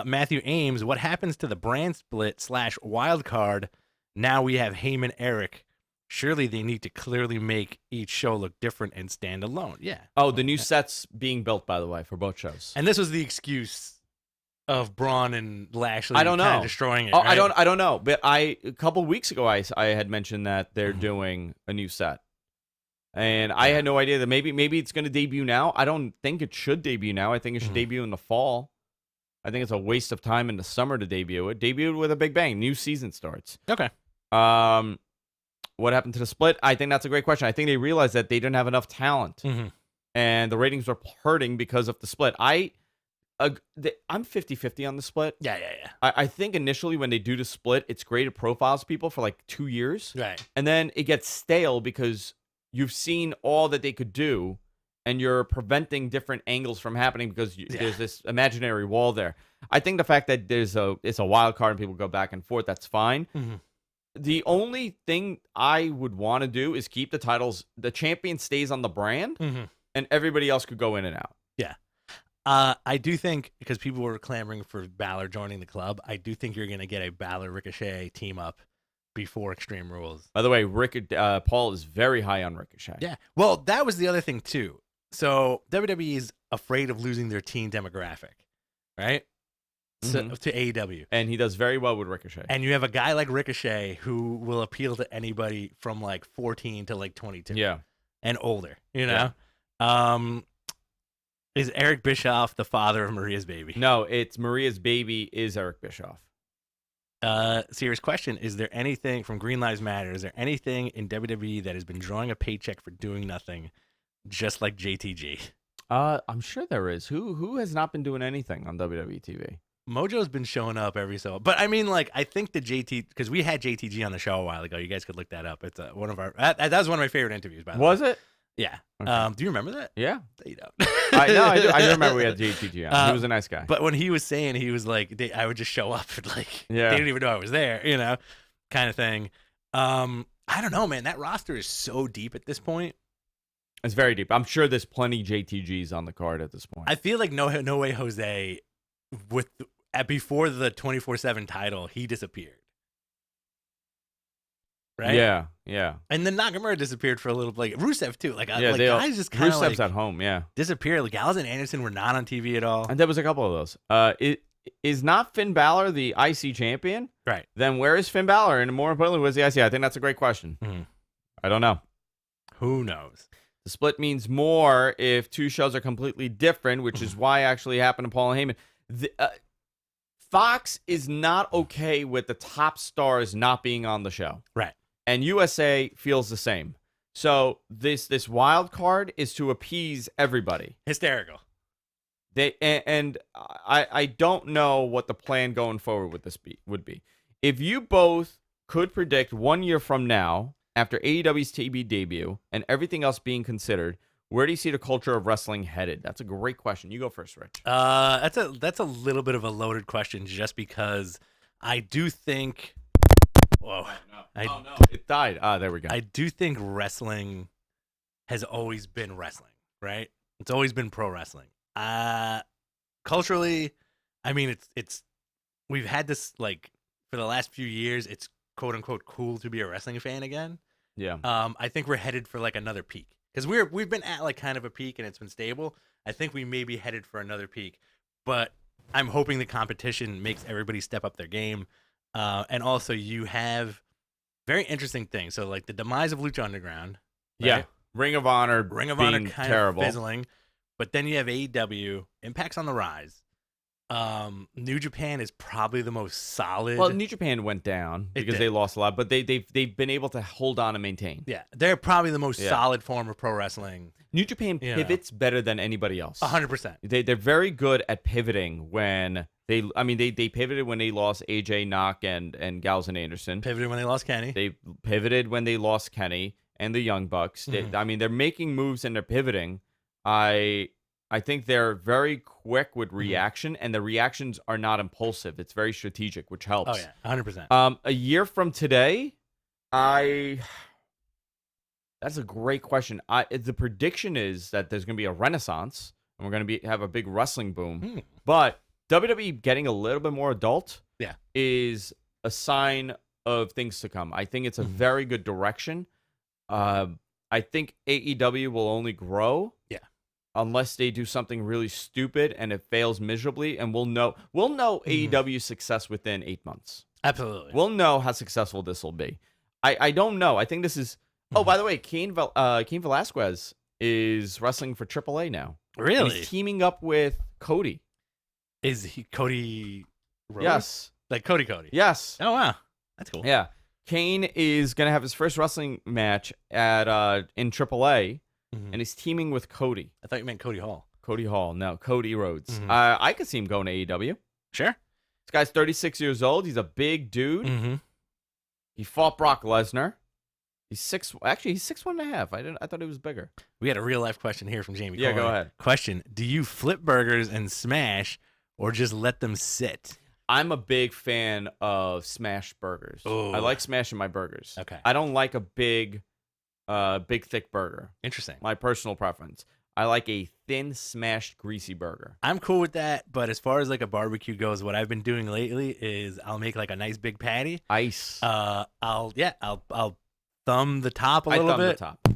Matthew Ames, what happens to the brand split / wild card? Now we have Heyman Eric. Surely they need to clearly make each show look different and stand alone. Yeah. Oh, the new set's being built, by the way, for both shows. And this was the excuse of Braun and Lashley I don't know. kind of destroying it. Oh, right? I don't know. But a couple weeks ago, I had mentioned that they're doing a new set. And I had no idea that maybe it's going to debut now. I don't think it should debut now. I think it should debut in the fall. I think it's a waste of time in the summer to debut it. Debut with a big bang. New season starts. Okay. What happened to the split? I think that's a great question. I think they realized that they didn't have enough talent. And the ratings were hurting because of the split. I'm 50-50 on the split. Yeah. I think initially when they do the split, it's great. It profiles people for like 2 years. Right. And then it gets stale because you've seen all that they could do and you're preventing different angles from happening because there's this imaginary wall there. I think the fact that it's a wild card and people go back and forth, that's fine. The only thing I would want to do is keep the titles. The champion stays on the brand and everybody else could go in and out. Yeah. I do think, because people were clamoring for Balor joining the club, I do think you're going to get a Balor Ricochet team up before Extreme Rules. By the way, Paul is very high on Ricochet. Yeah. Well, that was the other thing, too. So WWE is afraid of losing their teen demographic, right? To AEW. And he does very well with Ricochet. And you have a guy like Ricochet who will appeal to anybody from like 14 to like 22. Yeah. And older, you know? Yeah. Is Eric Bischoff the father of Maria's baby? No, it's Maria's baby is Eric Bischoff. Serious question. Is there anything from Green Lives Matter? Is there anything in WWE that has been drawing a paycheck for doing nothing, just like JTG? I'm sure there is. Who has not been doing anything on WWE TV? Mojo's been showing up every so, but I mean, like, I think the JT, because we had JTG on the show a while ago. You guys could look that up. It's one of our that was one of my favorite interviews. By the way, was it? Yeah. Okay. Do you remember that? Yeah. You don't. I know. I do remember we had JTG on. He was a nice guy. But when he was saying, he was like, I would just show up and like, Yeah. they didn't even know I was there, kind of thing. I don't know, man. That roster is so deep at this point. It's very deep. I'm sure there's plenty JTGs on the card at this point. I feel like no way Jose, before the 24/7 title, he disappeared. Right? Yeah. And then Nakamura disappeared for a little, like Rusev too. Like, Yeah, guys just kind of Rusev's like at home, yeah. disappeared. Like Gallows and Anderson were not on TV at all. And there was a couple of those. It is not Finn Balor the IC champion? Right. Then where is Finn Balor? And more importantly, where's the IC? I think that's a great question. Mhm. I don't know. Who knows? The split means more if two shows are completely different, which is why actually happened to Paul and Heyman. Fox is not okay with the top stars not being on the show. Right. And USA feels the same. So this wild card is to appease everybody. Hysterical. I don't know what the plan going forward with this would be. If you both could predict 1 year from now, after AEW's TV debut and everything else being considered, where do you see the culture of wrestling headed? That's a great question. You go first, Rich. That's a little bit of a loaded question, just because I do think. Whoa! No, it died. There we go. I do think wrestling has always been wrestling, right? It's always been pro wrestling. Culturally, I mean, it's we've had this like for the last few years. It's quote unquote cool to be a wrestling fan again. Yeah. I think we're headed for like another peak, because we've been at like kind of a peak and it's been stable. I think we may be headed for another peak, but I'm hoping the competition makes everybody step up their game. And also you have very interesting things. So like the demise of Lucha Underground. Right? Yeah. Ring of Honor Ring of being Honor kind terrible. of fizzling. But then you have AEW, Impact's on the rise. New Japan is probably the most solid. Well, New Japan went down because they lost a lot, but they've been able to hold on and maintain. Yeah, they're probably the most solid form of pro wrestling. New Japan pivots better than anybody else. 100%. They're very good at pivoting when they pivoted when they lost AJ Knock and Gallows and Anderson. Pivoted when they lost Kenny. They pivoted when they lost Kenny and the Young Bucks. Mm-hmm. They're making moves and they're pivoting. I think they're very quick with reaction, and the reactions are not impulsive. It's very strategic, which helps. Oh, yeah, 100%. A year from today, that's a great question. The prediction is that there's going to be a renaissance, and we're going to have a big wrestling boom. But WWE getting a little bit more adult is a sign of things to come. I think it's a very good direction. I think AEW will only grow. Unless they do something really stupid and it fails miserably, and we'll know AEW's success within 8 months. Absolutely. We'll know how successful this will be. I don't know. I think this is... Oh, by the way, Cain Velasquez is wrestling for AAA now. Really? And he's teaming up with Cody. Is he Cody Rhodes? Yes. Like Cody? Yes. Oh, wow. That's cool. Yeah. Cain is going to have his first wrestling match in AAA. And he's teaming with Cody. I thought you meant Cody Hall. Cody Hall. No, Cody Rhodes. I could see him going to AEW. Sure. This guy's 36 years old. He's a big dude. He fought Brock Lesnar. He's 6'1.5". I thought he was bigger. We had a real life question here from Jamie. Yeah, go ahead. Question: do you flip burgers and smash, or just let them sit? I'm a big fan of smash burgers. Ooh. I like smashing my burgers. Okay. I don't like a big thick burger. Interesting. My personal preference. I like a thin, smashed, greasy burger. I'm cool with that, but as far as like a barbecue goes, what I've been doing lately is I'll make like a nice big patty. Ice. I'll thumb the top a little bit. The top.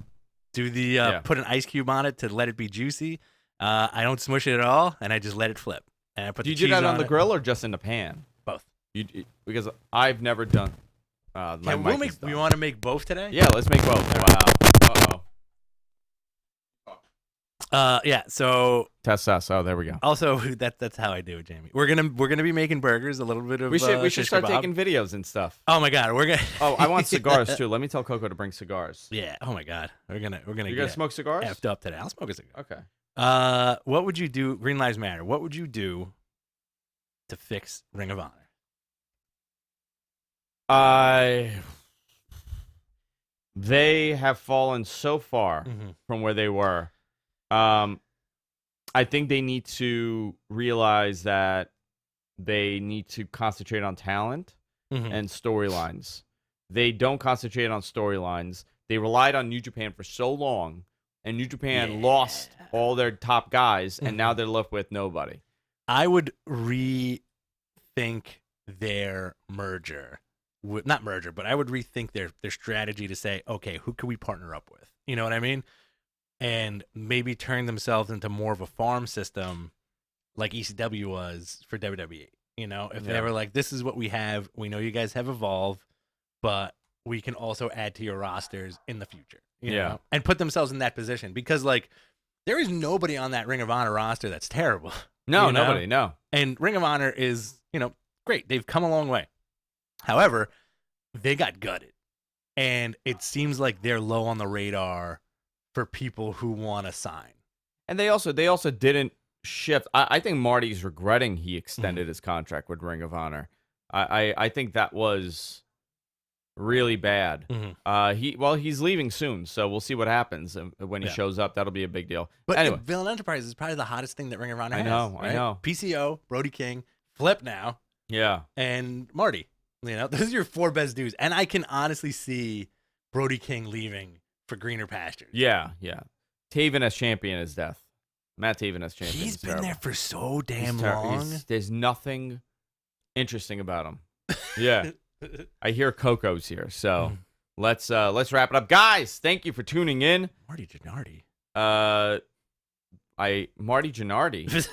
Do the put an ice cube on it to let it be juicy. I don't smush it at all, and I just let it flip. And I put Do you the do cheese that on the it. grill or just in the pan? Both. Because I've never done. We want to make both today? Yeah, let's make both. Wow. Yeah. So Test. Oh, there we go. also that's how I do it, Jamie. We're gonna be making burgers, a little bit of. We should shish start kebab. taking videos and stuff. Oh my god, we're gonna. Oh, I want cigars too. Let me tell Coco to bring cigars. Yeah. Oh my god, we're gonna. You get gonna smoke cigars? effed up today. I'll smoke a cigar. Okay. What would you do? Green Lives Matter. What would you do to fix Ring of Honor? they have fallen so far from where they were. I think they need to realize that they need to concentrate on talent and storylines. They don't concentrate on storylines. They relied on New Japan for so long, and New Japan lost all their top guys, and now they're left with nobody. I would rethink their merger. Not merger, but I would rethink their strategy to say, okay, who can we partner up with? You know what I mean? And maybe turn themselves into more of a farm system like ECW was for WWE. You know, if they were like, this is what we have. We know you guys have evolved, but we can also add to your rosters in the future. You know? And put themselves in that position. Because, like, there is nobody on that Ring of Honor roster that's terrible. No, nobody, no. And Ring of Honor is, great. They've come a long way. However, they got gutted. And it seems like they're low on the radar for people who want to sign. And they also didn't shift. I think Marty's regretting he extended his contract with Ring of Honor. I think that was really bad. He's leaving soon, so we'll see what happens when he shows up. That'll be a big deal. But anyway, Villain Enterprise is probably the hottest thing that Ring of Honor has. I know. PCO, Brody King, Flip now. Yeah. And Marty. Those are your 4 best dudes. And I can honestly see Brody King leaving for greener pastures. Yeah. Taven as champion is death. Matt Taven as champion. He's been there for so damn long. There's nothing interesting about him. Yeah. I hear Coco's here, so let's wrap it up. Guys, thank you for tuning in. Marty Gennardi. Marty Gennardi.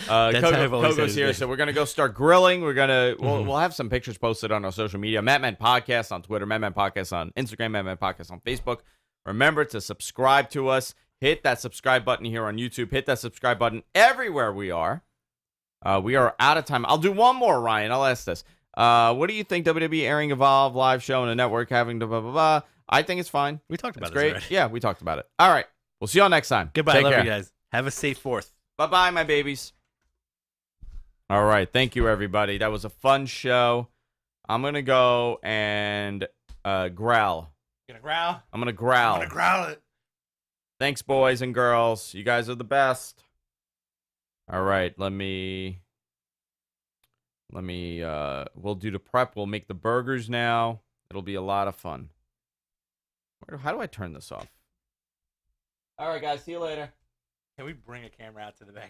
Coco's here, so we're gonna go start grilling. We're gonna we'll have some pictures posted on our social media. Madman Podcast on Twitter, Madman Podcast on Instagram, Madman Podcast on Facebook. Remember to subscribe to us. Hit that subscribe button here on YouTube. Hit that subscribe button everywhere we are. We are out of time. I'll do one more, Ryan. I'll ask this. What do you think WWE airing Evolve live show on a network having to blah blah blah? I think it's fine. We talked about it. Great. Already. Yeah, we talked about it. All right. We'll see y'all next time. Goodbye. Take Love care. you guys. Have a safe 4th. Bye-bye, my babies. All right. Thank you, everybody. That was a fun show. I'm going to go and growl. You gonna growl? I'm going to growl. I'm gonna growl it. Thanks, boys and girls. You guys are the best. All right. We'll do the prep. We'll make the burgers now. It'll be a lot of fun. How do I turn this off? All right, guys. See you later. Can we bring a camera out to the back?